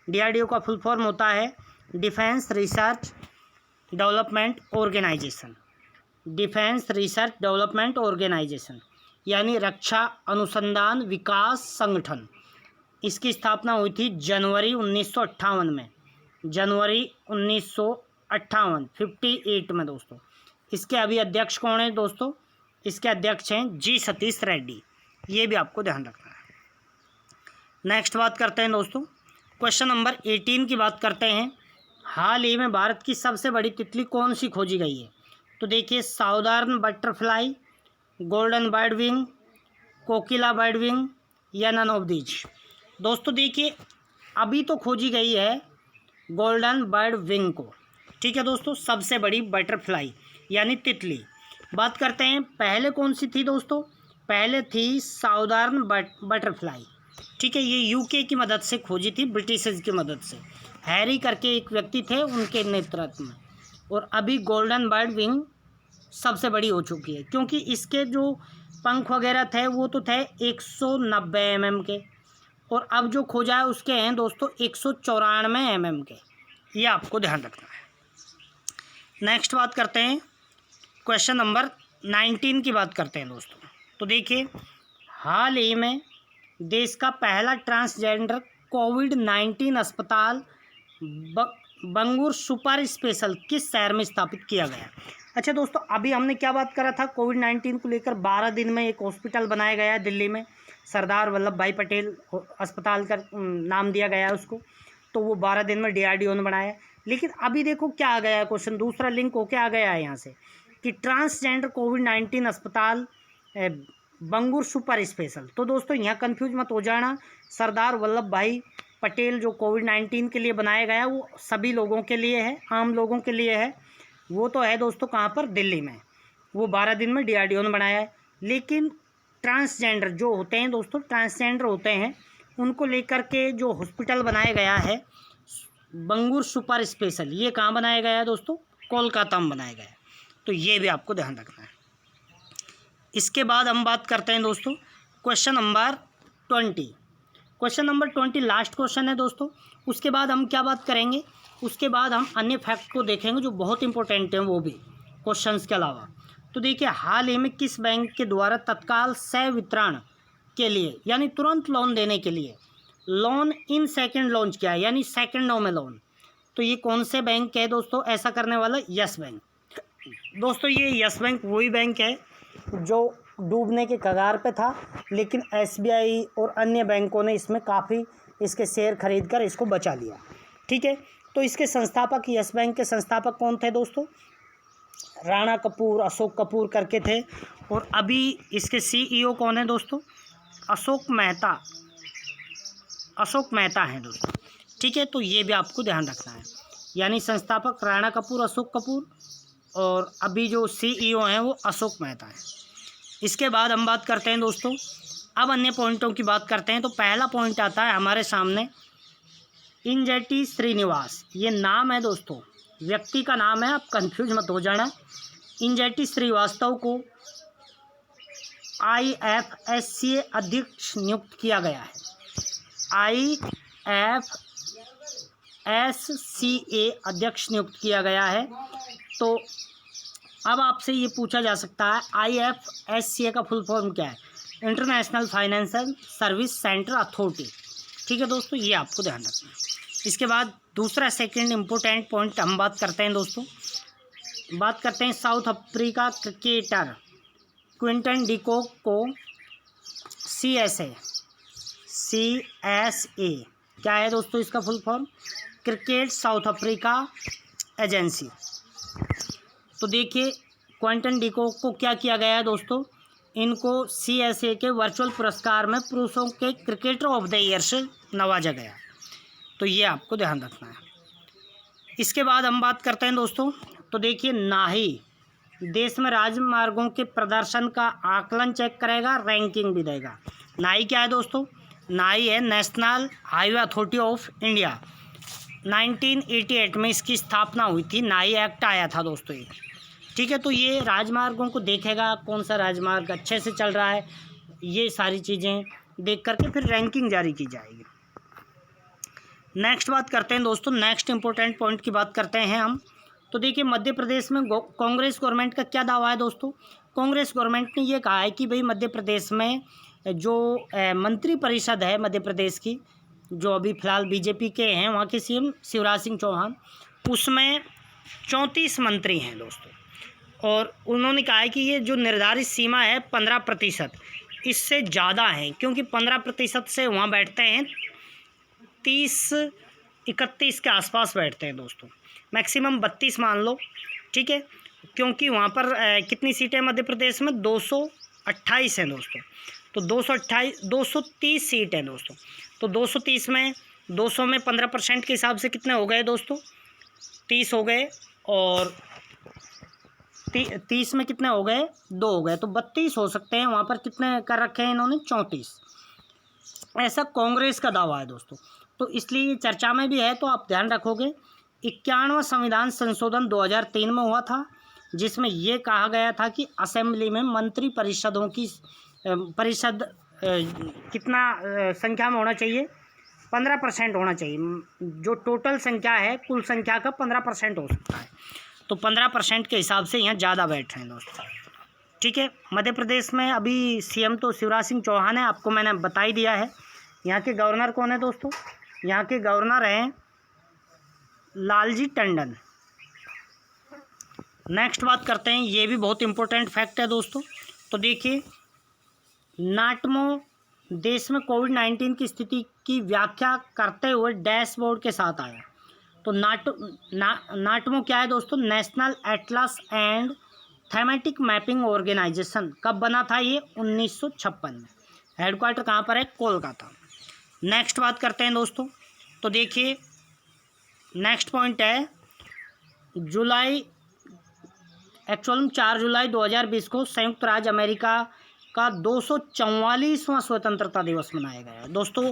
DRDO का फुल फॉर्म होता है defence research development organisation. Defence research development organisation यानी रक्षा अनुसंधान विकास संगठन। इसकी स्थापना हुई थी जनवरी 1958 में, जनवरी 1958 58 में दोस्तों। इसके अभी अध्यक्ष कौन है दोस्तों? इसके अध्यक्ष हैं जी सतीश रेड्डी। ये भी आपको ध्यान रखना है। नेक्स्ट बात करते हैं दोस्तों क्वेश्चन नंबर 18 की बात करते हैं। हाल ही में भारत की सबसे बड़ी तितली कौन सी खोजी गई है? तो देखिए, southern butterfly, golden bird wing, कोकिला बर्ड विंग या नन ऑफ दीज। दोस्तों देखिए, अभी तो खोजी गई है गोल्डन बर्ड विंग को। ठीक है दोस्तों, सबसे बड़ी बटरफ्लाई यानी तितली। बात करते हैं पहले कौन सी थी दोस्तों? पहले थी साउदर्न बटरफ्लाई। ठीक है, ये यूके की मदद से खोजी थी, ब्रिटिशर्स की मदद से। हैरी करके एक व्यक्ति थे उनके नेतृत्व में। और अभी गोल्डन बर्ड विंग सबसे बड़ी हो चुकी है, क्योंकि इसके जो पंख वगैरह थे वो तो थे 190 mm के, और अब जो खोजा है उसके हैं दोस्तों 194 mm के। ये आपको ध्यान रखना है। नेक्स्ट बात करते हैं, क्वेश्चन नंबर 19 की बात करते हैं दोस्तों। तो देखिए, हाल ही में देश का पहला ट्रांसजेंडर कोविड-19 अस्पताल बंगुर सुपर स्पेशल किस शहर में स्थापित किया गया? अच्छा दोस्तों, अभी हमने क्या बात करा था, कोविड-19 को लेकर 12 दिन में एक हॉस्पिटल बनाया गया है दिल्ली में, सरदार वल्लभ भाई पटेल अस्पताल का नाम दिया गया है उसको। तो वो 12 दिन में DRDO ने बनाया है। लेकिन अभी देखो क्या आ गया है क्वेश्चन, दूसरा लिंक होके आ गया है यहाँ से कि ट्रांसजेंडर कोविड-19 अस्पताल बंगुर सुपर स्पेशल। तो दोस्तों यहाँ कंफ्यूज मत हो जाना, सरदार वल्लभ भाई पटेल जो कोविड-19 के लिए बनाया गया वो सभी लोगों के लिए है, आम लोगों के लिए है। वो तो है दोस्तों कहाँ पर, दिल्ली में। वो 12 दिन में DRDO ने बनाया है। लेकिन ट्रांसजेंडर जो होते हैं दोस्तों, ट्रांसजेंडर होते हैं, उनको लेकर के जो हॉस्पिटल बनाया गया है बंगुर सुपर स्पेशल, ये कहाँ बनाया गया है दोस्तों? कोलकाता में बनाया गया है। तो ये भी आपको ध्यान रखना है। इसके बाद हम बात करते हैं दोस्तों question number 20। Question number 20 last question है दोस्तों। उसके बाद हम क्या बात करेंगे, उसके बाद हम अन्य फैक्ट को देखेंगे जो बहुत इंपॉर्टेंट हैं वो भी क्वेश्चंस के अलावा। तो देखिए, हाल ही में किस बैंक के द्वारा तत्काल सह वितरण के लिए यानी तुरंत लोन देने के लिए लोन इन सेकंड लॉन्च किया है, यानी सेकंडों में लोन? तो ये कौन से बैंक है दोस्तों ऐसा करने वाला? Yes bank. दोस्तों ये यस बैंक वही बैंक है जो डूबने के कगार पे था, लेकिन SBI और अन्य बैंकों ने इसमें काफ़ी इसके शेयर खरीद कर इसको बचा लिया। ठीक है, तो इसके संस्थापक, यस बैंक के संस्थापक कौन थे दोस्तों? राणा कपूर, अशोक कपूर करके थे। और अभी इसके CEO कौन है दोस्तों? अशोक मेहता हैं दोस्तों। ठीक है, तो ये भी आपको ध्यान रखना है, यानी संस्थापक राणा कपूर, अशोक कपूर, और अभी जो CEO हैं वो अशोक मेहता हैं। इसके बाद हम बात करते हैं दोस्तों, अब अन्य पॉइंटों की बात करते हैं। तो पहला पॉइंट आता है हमारे सामने, इंजेटी श्रीनिवास, ये नाम है दोस्तों, व्यक्ति का नाम है, आप कंफ्यूज मत हो जाना। इंजेटी श्रीवास्तव को IFSCA अध्यक्ष नियुक्त किया गया है। IFSCA अध्यक्ष नियुक्त किया गया है। तो अब आपसे ये पूछा जा सकता है IFSCA का फुल फॉर्म क्या है? International financial service centre authority. ठीक है दोस्तों, ये आपको ध्यान रखना है। इसके बाद दूसरा सेकंड इम्पोर्टेंट पॉइंट हम बात करते हैं दोस्तों, बात करते हैं south Africa cricketer Quinton de Kock को CSA क्या है दोस्तों इसका full form? Cricket south Africa agency. तो देखिए, क्विंटन डिकॉक को क्या किया गया है दोस्तों? इनको CSA के वर्चुअल पुरस्कार में पुरुषों के क्रिकेटर ऑफ द ईयर से नवाजा गया। तो ये आपको ध्यान रखना है। इसके बाद हम बात करते हैं दोस्तों, तो देखिए, नाही देश में राजमार्गों के प्रदर्शन का आकलन चेक करेगा, रैंकिंग भी देगा। नाही क्या है दोस्तों? नाही है national highway authority of India. 1988 में इसकी स्थापना हुई थी, नाही एक्ट आया था दोस्तों ये। ठीक है, तो ये राजमार्गों को देखेगा, कौन सा राजमार्ग अच्छे से चल रहा है, ये सारी चीज़ें देख करके फिर रैंकिंग जारी की जाएगी। नेक्स्ट बात करते हैं दोस्तों, नेक्स्ट इंपॉर्टेंट पॉइंट की बात करते हैं हम। तो देखिए, मध्य प्रदेश में कांग्रेस गवर्नमेंट का क्या दावा है दोस्तों? कांग्रेस गवर्नमेंट ने ये कहा है कि भाई मध्य प्रदेश में जो मंत्री परिषद है मध्य प्रदेश की, जो अभी फ़िलहाल BJP के हैं, वहाँ के CM शिवराज सिंह चौहान, उसमें 34 मंत्री हैं दोस्तों। और उन्होंने कहा है कि ये जो निर्धारित सीमा है 15%, इससे ज़्यादा है, क्योंकि 15% से वहाँ बैठते हैं 30-31 के आसपास बैठते हैं दोस्तों, मैक्सिमम 32 मान लो। ठीक है, क्योंकि वहाँ पर कितनी सीटें मध्य प्रदेश में? 228 हैं दोस्तों। तो 230 सीट हैं दोस्तों। तो 230 में 200 में 15% के हिसाब से कितने हो गए दोस्तों? 30 हो गए, और 30 में कितने हो गए? 2 हो गए, तो 32 हो सकते हैं। वहाँ पर कितने कर रखे हैं इन्होंने? 34। ऐसा कांग्रेस का दावा है दोस्तों। तो इसलिए चर्चा में भी है, तो आप ध्यान रखोगे। 51वां संविधान संशोधन 2003 में हुआ था। जिसमें ये कहा गया था कि असेंबली में मंत्री परिषदों की परिषद कितना संख्या में होना चाहिए, 15% होना चाहिए। जो टोटल संख्या है कुल संख्या का 15% हो सकता है, तो 15% के हिसाब से यहाँ ज़्यादा बैठ रहे हैं दोस्तों। ठीक है, मध्य प्रदेश में अभी सीएम तो शिवराज सिंह चौहान है, आपको मैंने बता ही दिया है। यहाँ के गवर्नर कौन है दोस्तों? यहाँ के गवर्नर हैं लालजी टंडन। नेक्स्ट बात करते हैं, ये भी बहुत इंपॉर्टेंट फैक्ट है दोस्तों। तो देखिए, नाटमो देश में कोविड-19 की स्थिति की व्याख्या करते हुए डैशबोर्ड के साथ आया। तो नाटमो क्या है दोस्तों? National atlas and thematic mapping organisation. कब बना था ये? 1956 में। हेडक्वार्टर कहाँ पर है? कोलकाता। नेक्स्ट बात करते हैं दोस्तों। तो देखिए, नेक्स्ट पॉइंट है एक्चुअल में 4 जुलाई 2020 को संयुक्त राज्य अमेरिका का 244वां स्वतंत्रता दिवस मनाया गया। दोस्तों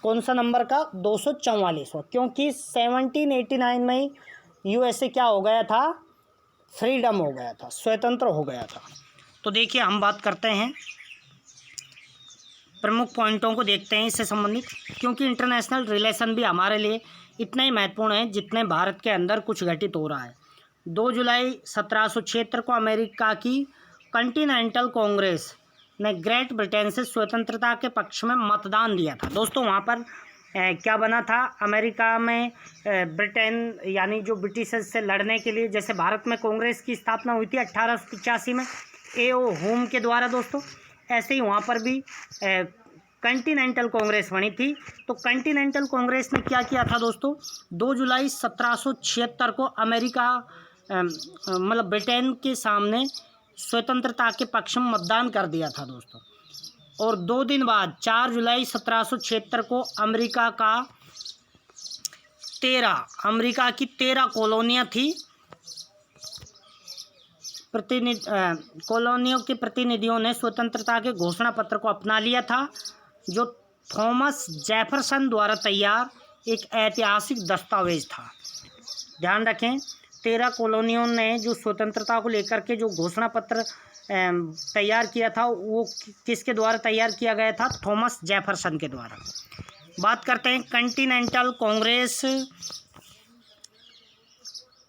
कौन सा नंबर का? 244वां, क्योंकि 1789 में यूएसए क्या हो गया था? फ्रीडम हो गया था, स्वतंत्र हो गया था। तो देखिए, हम बात करते हैं प्रमुख पॉइंटों को, देखते हैं इससे संबंधित, क्योंकि इंटरनेशनल रिलेशन भी हमारे लिए इतना ही महत्वपूर्ण है जितने भारत के अंदर कुछ घटित हो रहा है। 2 जुलाई 1776 को अमेरिका की कॉन्टिनेंटल कांग्रेस ने ग्रेट ब्रिटेन से स्वतंत्रता के पक्ष में मतदान दिया था। दोस्तों वहाँ पर क्या बना था? अमेरिका में ब्रिटेन यानी जो ब्रिटिश से लड़ने के लिए, जैसे भारत में कांग्रेस की स्थापना हुई थी 1885 में A.O. होम के द्वारा दोस्तों, ऐसे ही वहाँ पर भी कॉन्टिनेंटल कांग्रेस बनी थी। तो कॉन्टिनेंटल कांग्रेस ने क्या किया था दोस्तों? 2 जुलाई 1776 को अमेरिका मतलब ब्रिटेन के सामने स्वतंत्रता के पक्ष में मतदान कर दिया था दोस्तों। और 2 दिन बाद 4 जुलाई 1776 को अमेरिका की 13 कॉलोनियाँ थी, कॉलोनियों के प्रतिनिधियों ने स्वतंत्रता के घोषणा पत्र को अपना लिया था, जो थॉमस जेफरसन द्वारा तैयार एक ऐतिहासिक दस्तावेज था। ध्यान रखें, 13 कॉलोनियों ने जो स्वतंत्रता को लेकर के जो घोषणा पत्र तैयार किया था, वो किसके द्वारा तैयार किया गया था? थॉमस जेफरसन के द्वारा। बात करते हैं कॉन्टिनेंटल कांग्रेस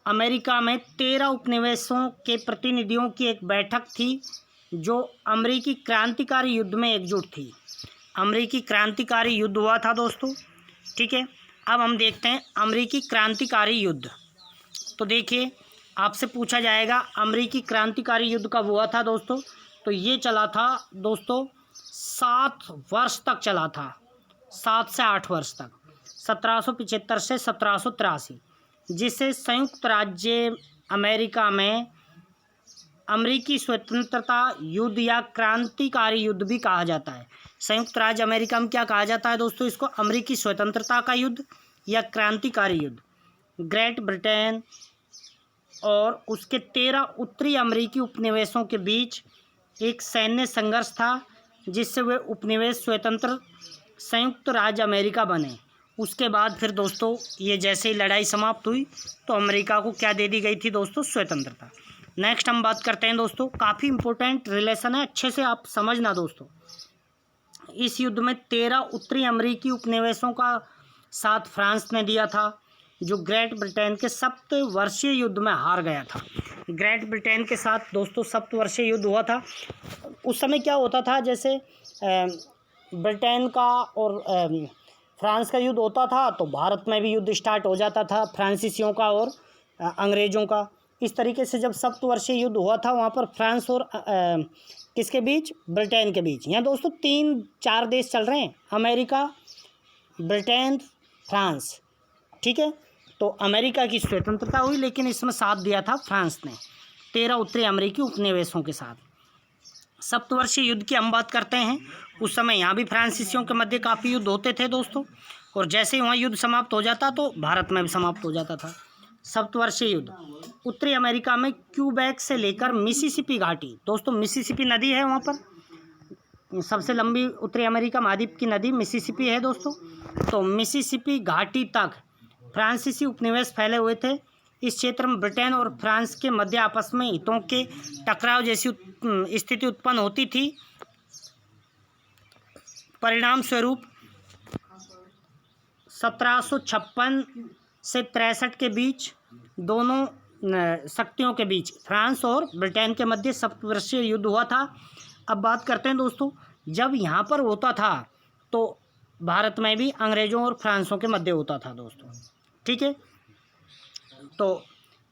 अमेरिका में 13 उपनिवेशों के प्रतिनिधियों की एक बैठक थी, जो अमेरिकी क्रांतिकारी युद्ध में एकजुट थी। अमेरिकी क्रांतिकारी युद्ध हुआ था दोस्तों। ठीक है, अब हम देखते हैं अमेरिकी क्रांतिकारी युद्ध। तो देखिए, आपसे पूछा जाएगा अमेरिकी क्रांतिकारी युद्ध कब हुआ था दोस्तों? तो ये चला था दोस्तों 7 वर्ष तक चला था, 7 से 8 वर्ष तक, 1775 से 1783, जिसे संयुक्त राज्य अमेरिका में अमेरिकी स्वतंत्रता युद्ध या क्रांतिकारी युद्ध भी कहा जाता है। संयुक्त राज्य अमेरिका में क्या कहा जाता है दोस्तों? इसको अमेरिकी स्वतंत्रता का युद्ध या क्रांतिकारी युद्ध। ग्रेट ब्रिटेन और उसके 13 उत्तरी अमेरिकी उपनिवेशों के बीच एक सैन्य संघर्ष था, जिससे वे उपनिवेश स्वतंत्र संयुक्त राज्य अमेरिका बने। उसके बाद फिर दोस्तों ये जैसे ही लड़ाई समाप्त हुई तो अमेरिका को क्या दे दी गई थी दोस्तों? स्वतंत्रता। नेक्स्ट हम बात करते हैं दोस्तों, काफ़ी इंपॉर्टेंट रिलेशन है, अच्छे से आप समझना दोस्तों। इस युद्ध में 13 उत्तरी अमेरिकी उपनिवेशों का साथ फ्रांस ने दिया था, जो ग्रेट ब्रिटेन के सप्तवर्षीय युद्ध में हार गया था। ग्रेट ब्रिटेन के साथ दोस्तों सप्तवर्षीय युद्ध हुआ था। उस समय क्या होता था, जैसे ब्रिटेन का और फ्रांस का युद्ध होता था तो भारत में भी युद्ध स्टार्ट हो जाता था, फ्रांसीसियों का और अंग्रेज़ों का। इस तरीके से जब सप्तवर्षीय युद्ध हुआ था वहाँ पर फ्रांस और किसके बीच? ब्रिटेन के बीच। यहाँ दोस्तों 3-4 देश चल रहे हैं, अमेरिका, ब्रिटेन, फ्रांस। ठीक है, तो अमेरिका की स्वतंत्रता हुई, लेकिन इसमें साथ दिया था फ्रांस ने 13 उत्तरी अमेरिकी उपनिवेशों के साथ। सप्तवर्षीय युद्ध की हम बात करते हैं, उस समय यहाँ भी फ्रांसीसियों के मध्य काफ़ी युद्ध होते थे दोस्तों, और जैसे ही वहाँ युद्ध समाप्त हो जाता तो भारत में भी समाप्त हो जाता था। सप्तवर्षीय युद्ध उत्तरी अमेरिका में क्यूबेक से लेकर मिसिसिपी घाटी, दोस्तों मिसिसिपी नदी है वहाँ पर, सबसे लंबी उत्तरी अमेरिका महाद्वीप की नदी मिसिसिपी है दोस्तों। तो मिसिसिपी घाटी तक फ्रांसीसी उपनिवेश फैले हुए थे, इस क्षेत्र में ब्रिटेन और फ्रांस के मध्य आपस में हितों के टकराव जैसी स्थिति उत्पन्न होती थी। परिणाम स्वरूप 1756 से 63 के बीच दोनों शक्तियों के बीच फ्रांस और ब्रिटेन के मध्य सप्तवर्षीय युद्ध हुआ था। अब बात करते हैं दोस्तों, जब यहाँ पर होता था तो भारत में भी अंग्रेज़ों और फ्रांसों के मध्य होता था दोस्तों, ठीक है। तो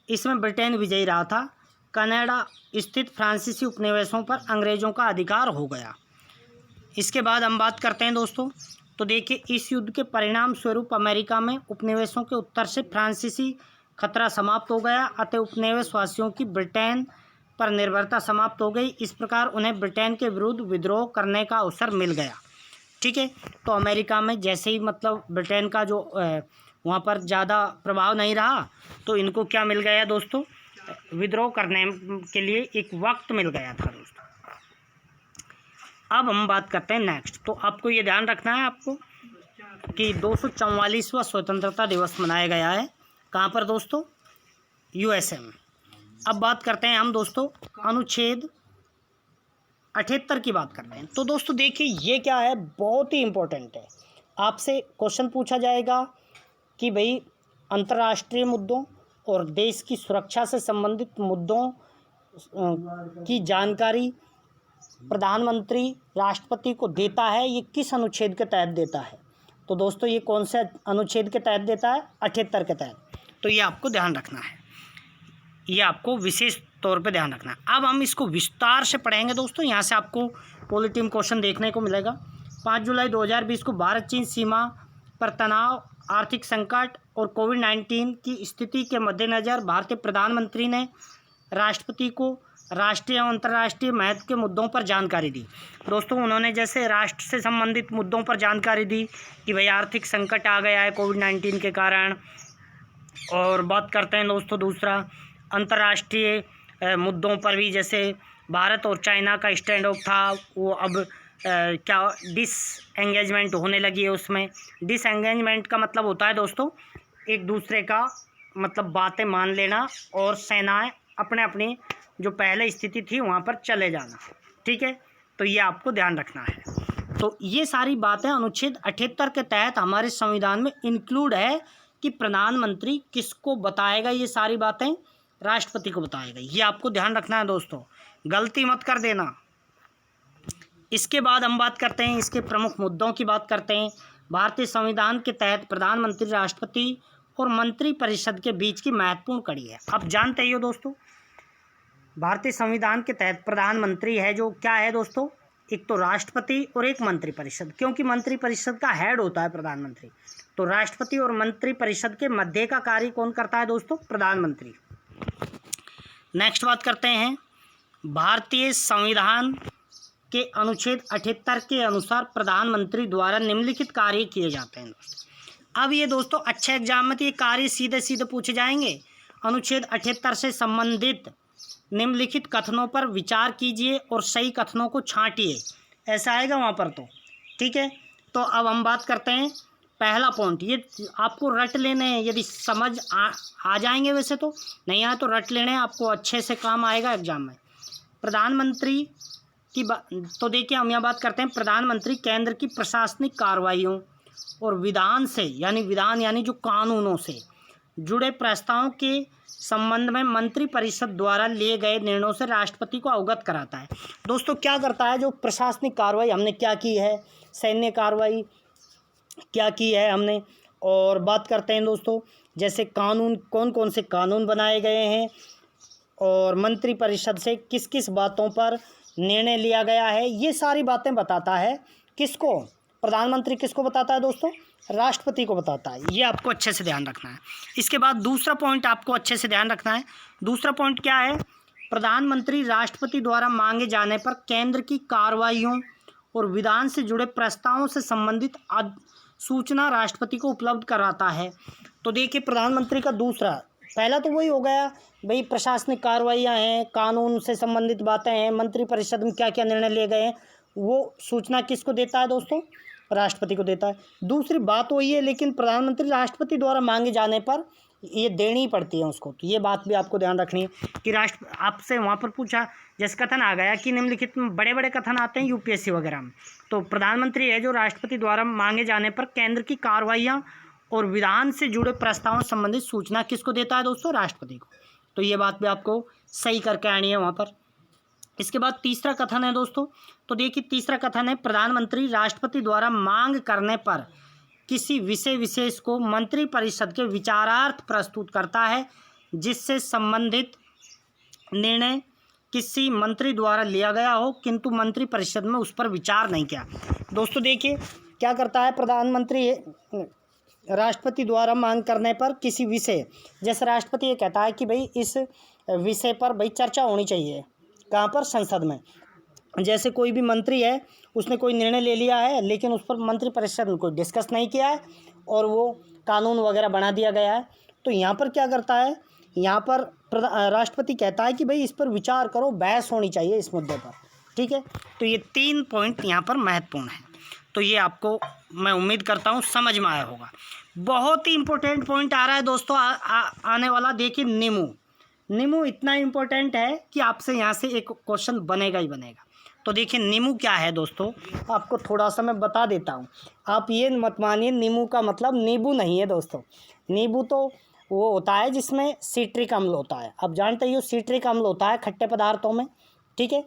इसमें ब्रिटेन विजयी रहा था। कनाडा स्थित फ्रांसीसी उपनिवेशों पर अंग्रेज़ों का अधिकार हो गया। इसके बाद हम बात करते हैं दोस्तों, तो देखिए इस युद्ध के परिणाम स्वरूप अमेरिका में उपनिवेशों के उत्तर से फ्रांसीसी खतरा समाप्त हो गया, अतः उपनिवेशवासियों की ब्रिटेन पर निर्भरता समाप्त हो गई। इस प्रकार उन्हें ब्रिटेन के विरुद्ध विद्रोह करने का अवसर मिल गया, ठीक है। तो अमेरिका में जैसे ही मतलब ब्रिटेन का जो वहाँ पर ज़्यादा प्रभाव नहीं रहा, तो इनको क्या मिल गया दोस्तों, विद्रोह करने के लिए एक वक्त मिल गया था दोस्तों। अब हम बात करते हैं नेक्स्ट। तो आपको ये ध्यान रखना है आपको कि 244वां स्वतंत्रता दिवस मनाया गया है। कहाँ पर दोस्तों, यूएसए में। अब बात करते हैं हम दोस्तों अनुच्छेद 78 की बात करते हैं। तो दोस्तों देखिए ये क्या है, बहुत ही इम्पोर्टेंट है। आपसे क्वेश्चन पूछा जाएगा कि भाई अंतर्राष्ट्रीय मुद्दों और देश की सुरक्षा से संबंधित मुद्दों की जानकारी प्रधानमंत्री राष्ट्रपति को देता है, ये किस अनुच्छेद के तहत देता है। तो दोस्तों ये कौन से अनुच्छेद के तहत देता है, 78 के तहत। तो ये आपको ध्यान रखना है, ये आपको विशेष तौर पे ध्यान रखना है। अब हम इसको विस्तार से पढ़ेंगे दोस्तों। यहाँ से आपको पॉलिटिम क्वेश्चन देखने को मिलेगा। 5 जुलाई 2020 को भारत चीन सीमा पर तनाव, आर्थिक संकट और कोविड-19 की स्थिति के मद्देनज़र भारतीय प्रधानमंत्री ने राष्ट्रपति को राष्ट्रीय एवं अंतर्राष्ट्रीय महत्व के मुद्दों पर जानकारी दी। दोस्तों उन्होंने जैसे राष्ट्र से संबंधित मुद्दों पर जानकारी दी कि भाई आर्थिक संकट आ गया है कोविड-19 के कारण, और बात करते हैं दोस्तों दूसरा अंतर्राष्ट्रीय मुद्दों पर भी, जैसे भारत और चाइना का स्टैंड ऑफ था वो अब क्या डिसएंगेजमेंट होने लगी है। उसमें डिसएंगेजमेंट का मतलब होता है दोस्तों एक दूसरे का मतलब बातें मान लेना और सेनाएं अपने अपनी जो पहले स्थिति थी वहाँ पर चले जाना, ठीक है। तो ये आपको ध्यान रखना है। तो ये सारी बातें अनुच्छेद 78 के तहत हमारे संविधान में इंक्लूड है कि प्रधानमंत्री किसको बताएगा, ये सारी बातें राष्ट्रपति को बताएगा। ये आपको ध्यान रखना है दोस्तों, गलती मत कर देना। इसके बाद हम बात करते हैं इसके प्रमुख मुद्दों की बात करते हैं। भारतीय संविधान के तहत प्रधानमंत्री राष्ट्रपति और मंत्रिपरिषद के बीच की महत्वपूर्ण कड़ी है। आप जानते ही हो दोस्तों भारतीय संविधान के तहत प्रधानमंत्री है जो क्या है दोस्तों, एक तो राष्ट्रपति और एक मंत्रिपरिषद, क्योंकि मंत्रिपरिषद का हेड होता है प्रधानमंत्री। तो राष्ट्रपति और मंत्रिपरिषद के मध्य का कार्य कौन करता है दोस्तों, प्रधानमंत्री। नेक्स्ट बात करते हैं भारतीय संविधान के अनुच्छेद 78 के अनुसार प्रधानमंत्री द्वारा निम्नलिखित कार्य किए जाते हैं दोस्तों। अब ये दोस्तों अच्छे एग्जाम में तो ये कार्य सीधे सीधे पूछे जाएंगे। अनुच्छेद 78 से संबंधित निम्नलिखित कथनों पर विचार कीजिए और सही कथनों को छांटिए, ऐसा आएगा वहाँ पर तो, ठीक है। तो अब हम बात करते हैं पहला पॉइंट, ये आपको रट लेने हैं, यदि समझ आ जाएंगे, वैसे तो नहीं आए तो रट लेने हैं, आपको अच्छे से काम आएगा एग्जाम में। प्रधानमंत्री की तो देखिए हम यहाँ बात करते हैं प्रधानमंत्री केंद्र की प्रशासनिक कार्रवाइयों और विधान से यानी जो कानूनों से जुड़े प्रस्तावों के संबंध में मंत्रिपरिषद द्वारा लिए गए निर्णयों से राष्ट्रपति को अवगत कराता है। दोस्तों क्या करता है, जो प्रशासनिक कार्रवाई हमने क्या की है, सैन्य कार्रवाई क्या की है हमने, और बात करते हैं दोस्तों जैसे कानून, कौन कौन से कानून बनाए गए हैं और मंत्रिपरिषद से किस किस बातों पर निर्णय लिया गया है, ये सारी बातें बताता है। किसको, प्रधानमंत्री किसको बताता है दोस्तों, राष्ट्रपति को बताता है। ये आपको अच्छे से ध्यान रखना है। इसके बाद दूसरा पॉइंट आपको अच्छे से ध्यान रखना है। दूसरा पॉइंट क्या है, प्रधानमंत्री राष्ट्रपति द्वारा मांगे जाने पर केंद्र की कार्रवाइयों और विधान से जुड़े प्रस्तावों से संबंधित सूचना राष्ट्रपति को उपलब्ध कराता है। तो देखिए प्रधानमंत्री का दूसरा, पहला तो वही हो गया भाई प्रशासनिक कार्रवाइयाँ हैं, कानून से संबंधित बातें हैं, मंत्रिपरिषद में क्या क्या निर्णय लिए गए हैं, वो सूचना किसको देता है दोस्तों, राष्ट्रपति को देता है। दूसरी बात वही है, लेकिन प्रधानमंत्री राष्ट्रपति द्वारा मांगे जाने पर ये देनी पड़ती है उसको, तो ये बात भी आपको ध्यान रखनी है कि राष्ट्र आपसे वहाँ पर पूछा, जैसे कथन आ गया कि निम्नलिखित में बड़े बड़े कथन आते हैं यूपीएससी वगैरह में, तो प्रधानमंत्री है जो राष्ट्रपति द्वारा मांगे जाने पर केंद्र की कार्रवाइयाँ और विधान से जुड़े प्रस्तावों संबंधित सूचना किसको देता है दोस्तों? राष्ट्रपति को। तो ये बात भी आपको सही करके आनी है वहाँ पर। इसके बाद तीसरा कथन है दोस्तों, तो देखिए तीसरा कथन है, प्रधानमंत्री राष्ट्रपति द्वारा मांग करने पर किसी विषय विशेष को मंत्रिपरिषद के विचारार्थ प्रस्तुत करता है जिससे संबंधित निर्णय किसी मंत्री द्वारा लिया गया हो किंतु मंत्रिपरिषद में उस पर विचार नहीं किया। दोस्तों देखिए क्या करता है प्रधानमंत्री राष्ट्रपति द्वारा मांग करने पर किसी विषय, जैसे राष्ट्रपति ये कहता है कि भाई इस विषय पर भाई चर्चा होनी चाहिए, कहाँ पर? संसद में। जैसे कोई भी मंत्री है उसने कोई निर्णय ले लिया है लेकिन उस पर मंत्रिपरिषद में कोई डिस्कस नहीं किया है और वो कानून वगैरह बना दिया गया है, तो यहाँ पर क्या करता है, यहाँ पर राष्ट्रपति कहता है कि भाई इस पर विचार करो, बहस होनी चाहिए इस मुद्दे पर। ठीक है, तो ये 3 पॉइंट यहाँ पर महत्वपूर्ण है, तो ये आपको मैं उम्मीद करता हूँ समझ में आया होगा। बहुत ही इंपॉर्टेंट पॉइंट आ रहा है दोस्तों आने वाला। देखिए नींबू इतना इम्पोर्टेंट है कि आपसे यहाँ से एक क्वेश्चन बनेगा ही बनेगा। तो देखिए नींबू क्या है दोस्तों, आपको थोड़ा सा मैं बता देता हूँ। आप ये मत मानिए नींबू का मतलब नींबू नहीं है दोस्तों। नींबू तो वो होता है जिसमें सिट्रिक अम्ल होता है, आप जानते ही हो सिट्रिक अम्ल होता है खट्टे पदार्थों में। ठीक है,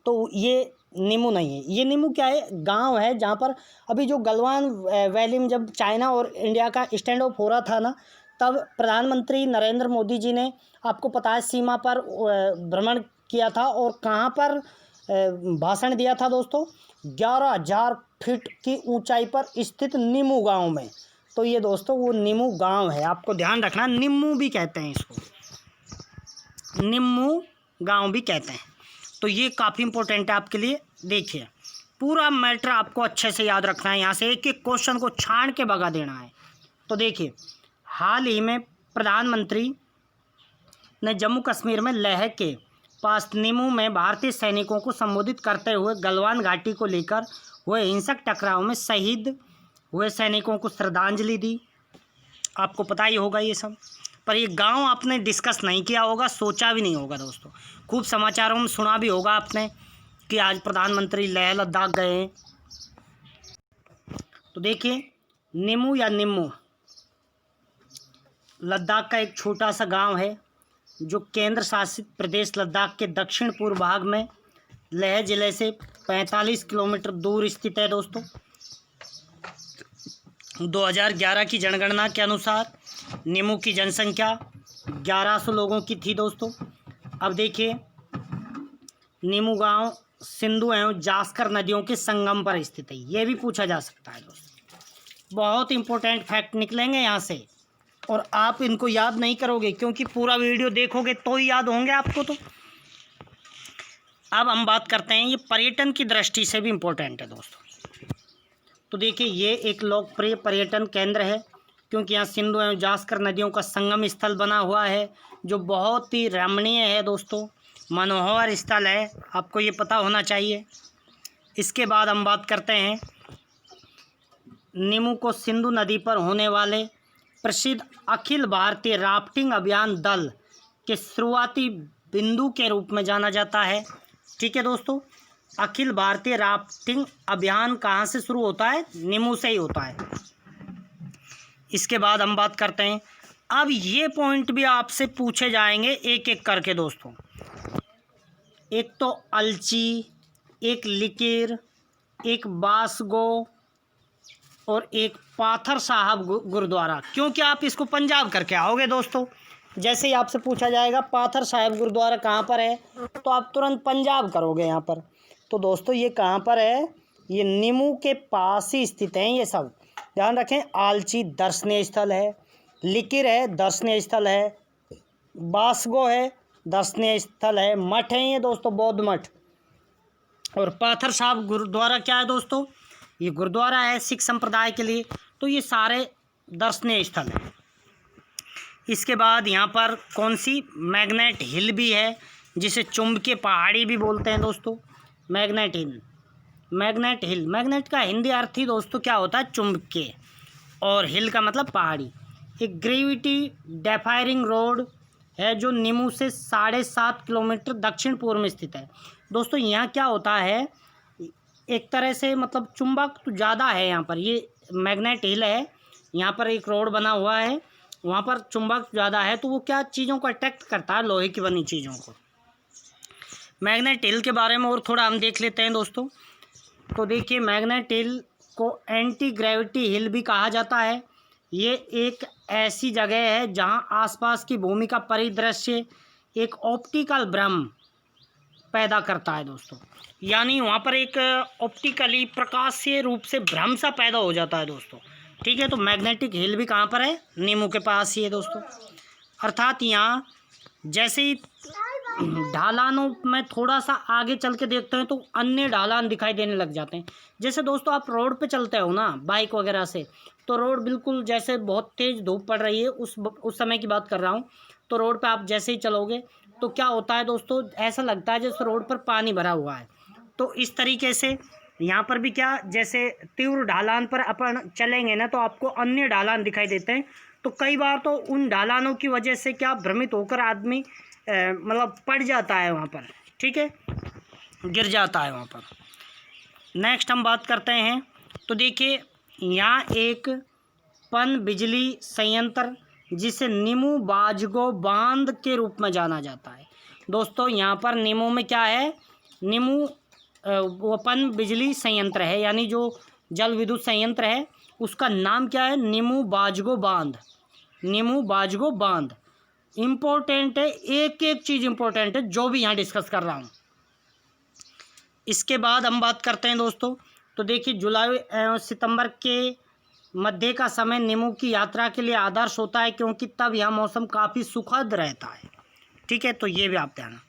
तो ये नींबू नहीं है। ये नींबू क्या है, गांव है जहाँ पर अभी जो गलवान वैली में जब चाइना और इंडिया का स्टैंड ऑफ हो रहा था ना, तब प्रधानमंत्री नरेंद्र मोदी जी ने, आपको पता है, सीमा पर भ्रमण किया था और कहाँ पर भाषण दिया था दोस्तों? 11,000 फीट की ऊंचाई पर स्थित नीमू गांव में। तो ये दोस्तों वो नीमू गांव है, आपको ध्यान रखना। नीमू भी कहते हैं इसको, नीमू गांव भी कहते हैं। तो ये काफ़ी इंपॉर्टेंट है आपके लिए। देखिए पूरा मैटर आपको अच्छे से याद रखना है, यहाँ से एक एक क्वेश्चन को छान के भगा देना है। तो देखिए हाल ही में प्रधानमंत्री ने जम्मू कश्मीर में लेह के पास नीमू में भारतीय सैनिकों को संबोधित करते हुए गलवान घाटी को लेकर हुए हिंसक टकराव में शहीद हुए सैनिकों को श्रद्धांजलि दी। आपको पता ही होगा ये सब, पर ये गांव आपने डिस्कस नहीं किया होगा, सोचा भी नहीं होगा दोस्तों। खूब समाचारों में सुना भी होगा आपने कि आज प्रधानमंत्री लेह लद्दाख गए हैं। तो देखिए नीमू या निम्मू लद्दाख का एक छोटा सा गांव है जो केंद्र शासित प्रदेश लद्दाख के दक्षिण पूर्व भाग में लेह जिले से 45 किलोमीटर दूर स्थित है दोस्तों। 2011 की जनगणना के अनुसार नीमू की जनसंख्या 1100 लोगों की थी दोस्तों। अब देखिए नीमू गांव सिंधु एवं जास्कर नदियों के संगम पर स्थित है, ये भी पूछा जा सकता है दोस्तों। बहुत इंपॉर्टेंट फैक्ट निकलेंगे यहाँ से और आप इनको याद नहीं करोगे क्योंकि पूरा वीडियो देखोगे तो ही याद होंगे आपको। तो अब हम बात करते हैं, ये पर्यटन की दृष्टि से भी इम्पोर्टेंट है दोस्तों। तो देखिए ये एक लोकप्रिय पर्यटन केंद्र है क्योंकि यहाँ सिंधु एवं जास्कर नदियों का संगम स्थल बना हुआ है जो बहुत ही रमणीय है दोस्तों, मनोहर स्थल है, आपको ये पता होना चाहिए। इसके बाद हम बात करते हैं नीमू को सिंधु नदी पर होने वाले प्रसिद्ध अखिल भारतीय राफ्टिंग अभियान दल के शुरुआती बिंदु के रूप में जाना जाता है। ठीक है दोस्तों, अखिल भारतीय राफ्टिंग अभियान कहाँ से शुरू होता है? नीमू से ही होता है। इसके बाद हम बात करते हैं, अब ये पॉइंट भी आपसे पूछे जाएंगे एक एक करके दोस्तों। एक तो अलची, एक लिकिर, एक बासगो और एक पाथर साहब गुरुद्वारा, क्योंकि आप इसको पंजाब करके आओगे दोस्तों। जैसे ही आपसे पूछा जाएगा पाथर साहब गुरुद्वारा कहाँ पर है तो आप तुरंत पंजाब करोगे यहाँ पर। तो दोस्तों ये कहाँ पर है? ये नीमू के पास ही स्थित हैं ये सब, ध्यान रखें। आलची दर्शनीय स्थल है, लिकिर है दर्शनीय स्थल है, बासगो है दर्शनीय स्थल है, मठ है ये दोस्तों बौद्ध मठ, और पाथर साहब गुरुद्वारा क्या है दोस्तों? ये गुरुद्वारा है सिख संप्रदाय के लिए। तो ये सारे दर्शनीय स्थल हैं। इसके बाद यहाँ पर कौन सी मैग्नेट हिल भी है जिसे चुंबकीय पहाड़ी भी बोलते हैं दोस्तों, मैग्नेट हिल। मैग्नेट हिल, मैग्नेट का हिंदी अर्थ ही दोस्तों क्या होता है, चुंबकीय, और हिल का मतलब पहाड़ी। एक ग्रेविटी डेफायरिंग रोड है जो नीमू से 7.5 किलोमीटर दक्षिण पूर्व में स्थित है। दोस्तों यहाँ क्या होता है, एक तरह से मतलब चुंबक तो ज़्यादा है यहाँ पर, ये मैग्नेट हिल है, यहाँ पर एक रोड बना हुआ है, वहाँ पर चुंबक ज़्यादा है, तो वो क्या चीज़ों को अट्रैक्ट करता है, लोहे की बनी चीज़ों को। मैग्नेट हिल के बारे में और थोड़ा हम देख लेते हैं दोस्तों। तो देखिए, मैग्नेट हिल को एंटी ग्रेविटी हिल भी कहा जाता है। ये एक ऐसी जगह है जहाँ आसपास की भूमि का परिदृश्य एक ऑप्टिकल भ्रम पैदा करता है दोस्तों, यानी वहाँ पर एक ऑप्टिकली प्रकाशीय रूप से भ्रम सा पैदा हो जाता है दोस्तों। ठीक है, तो मैग्नेटिक हिल भी कहाँ पर है, नीमू के पास ही है दोस्तों। अर्थात यहाँ जैसे ही ढालानों में थोड़ा सा आगे चल के देखते हैं तो अन्य ढालान दिखाई देने लग जाते हैं। जैसे दोस्तों आप रोड पे चलते हो ना बाइक वगैरह से, तो रोड बिल्कुल जैसे बहुत तेज़ धूप पड़ रही है उस समय की बात कर रहा हूँ, तो रोड पे आप जैसे ही चलोगे तो क्या होता है दोस्तों, ऐसा लगता है जैसे रोड पर पानी भरा हुआ है। तो इस तरीके से यहाँ पर भी क्या, जैसे तीव्र ढालान पर अपन चलेंगे ना तो आपको अन्य ढालान दिखाई देते हैं, तो कई बार तो उन ढालानों की वजह से क्या भ्रमित होकर आदमी मतलब पड़ जाता है वहाँ पर, ठीक है, गिर जाता है वहाँ पर। नेक्स्ट हम बात करते हैं, तो देखिए यहाँ एक पन बिजली संयंत्र जिसे नीमू बाजगो बांध के रूप में जाना जाता है। दोस्तों यहाँ पर नीमू में क्या है, नीमू वो पन बिजली संयंत्र है, यानी जो जल विद्युत संयंत्र है उसका नाम क्या है, नीमू बाजगो बांध, नीमू बाजगो बांध। इम्पोर्टेंट है, एक एक चीज़ इम्पोर्टेंट है जो भी यहाँ डिस्कस कर रहा हूँ। इसके बाद हम बात करते हैं दोस्तों, तो देखिए जुलाई एवं सितंबर के मध्य का समय नीमू की यात्रा के लिए आदर्श होता है, क्योंकि तब यह मौसम काफ़ी सुखद रहता है। ठीक है, तो ये भी आप ध्यान।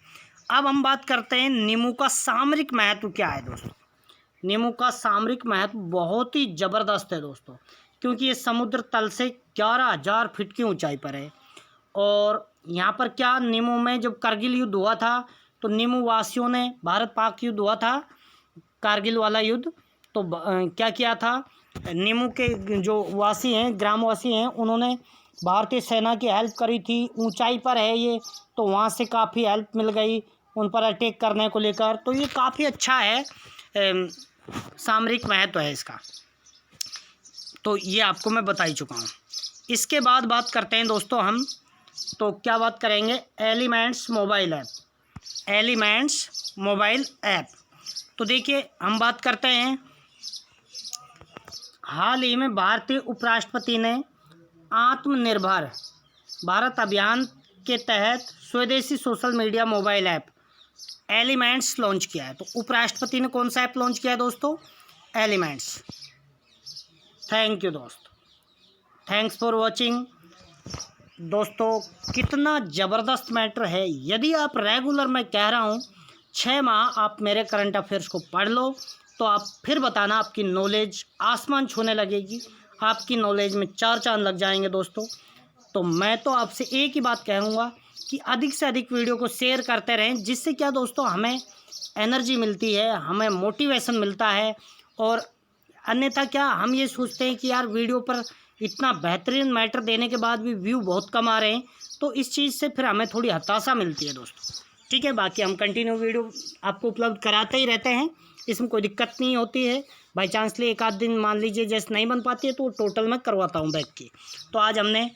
अब हम बात करते हैं नीमू का सामरिक महत्व क्या है दोस्तों। नीमू का सामरिक महत्व बहुत ही ज़बरदस्त है दोस्तों, क्योंकि ये समुद्र तल से 11,000 फीट की ऊंचाई पर है। और यहाँ पर क्या, नीमू में जब कारगिल युद्ध हुआ था तो नीमू वासियों ने, भारत पाक युद्ध हुआ था कारगिल वाला युद्ध, तो क्या किया था, नीमू के जो वासी हैं, ग्रामवासी हैं, उन्होंने भारतीय सेना की हेल्प करी थी। ऊंचाई पर है ये, तो वहाँ से काफ़ी हेल्प मिल गई उन पर अटैक करने को लेकर, तो ये काफ़ी अच्छा है, सामरिक महत्व है इसका, तो ये आपको मैं बता ही चुका हूँ। इसके बाद बात करते हैं दोस्तों हम, तो क्या बात करेंगे, elements mobile app, elements mobile app. तो देखिए हम बात करते हैं, हाल ही में भारतीय उपराष्ट्रपति ने आत्मनिर्भर भारत अभियान के तहत स्वदेशी social media mobile app elements launch किया है। तो उपराष्ट्रपति ने कौन सा ऐप लॉन्च किया है दोस्तों, एलिमेंट्स। थैंक यू दोस्तों, थैंक्स फॉर वॉचिंग। दोस्तों कितना ज़बरदस्त मैटर है, यदि आप रेगुलर, मैं कह रहा हूँ 6 माह आप मेरे करंट अफेयर्स को पढ़ लो, तो आप फिर बताना, आपकी नॉलेज आसमान छूने लगेगी, आपकी नॉलेज में 4 चांद लग जाएंगे दोस्तों। तो मैं तो आपसे एक ही बात कहूँगा कि अधिक से अधिक वीडियो को शेयर करते रहें, जिससे क्या दोस्तों हमें एनर्जी मिलती है, हमें मोटिवेशन मिलता है। और अन्यथा क्या, हम ये सोचते हैं कि यार वीडियो पर इतना बेहतरीन मैटर देने के बाद भी व्यू बहुत कम आ रहे हैं, तो इस चीज़ से फिर हमें थोड़ी हताशा मिलती है दोस्तों। ठीक है, बाकी हम कंटिन्यू वीडियो आपको उपलब्ध कराते ही रहते हैं, इसमें कोई दिक्कत नहीं होती है। बाई चांस लिए एक आध दिन मान लीजिए जैसे नहीं बन पाती है तो टोटल मैं करवाता हूँ बैक की। तो आज हमने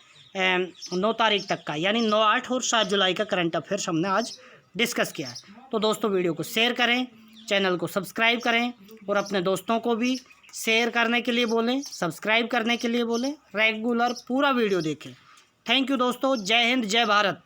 9 तारीख तक का, यानी 9, 8 और 7 जुलाई का करंट अफेयर्स हमने आज डिस्कस किया है। तो दोस्तों वीडियो को शेयर करें, चैनल को सब्सक्राइब करें, और अपने दोस्तों को भी शेयर करने के लिए बोलें, सब्सक्राइब करने के लिए बोलें, रेगुलर पूरा वीडियो देखें। थैंक यू दोस्तों, जय हिंद, जय भारत।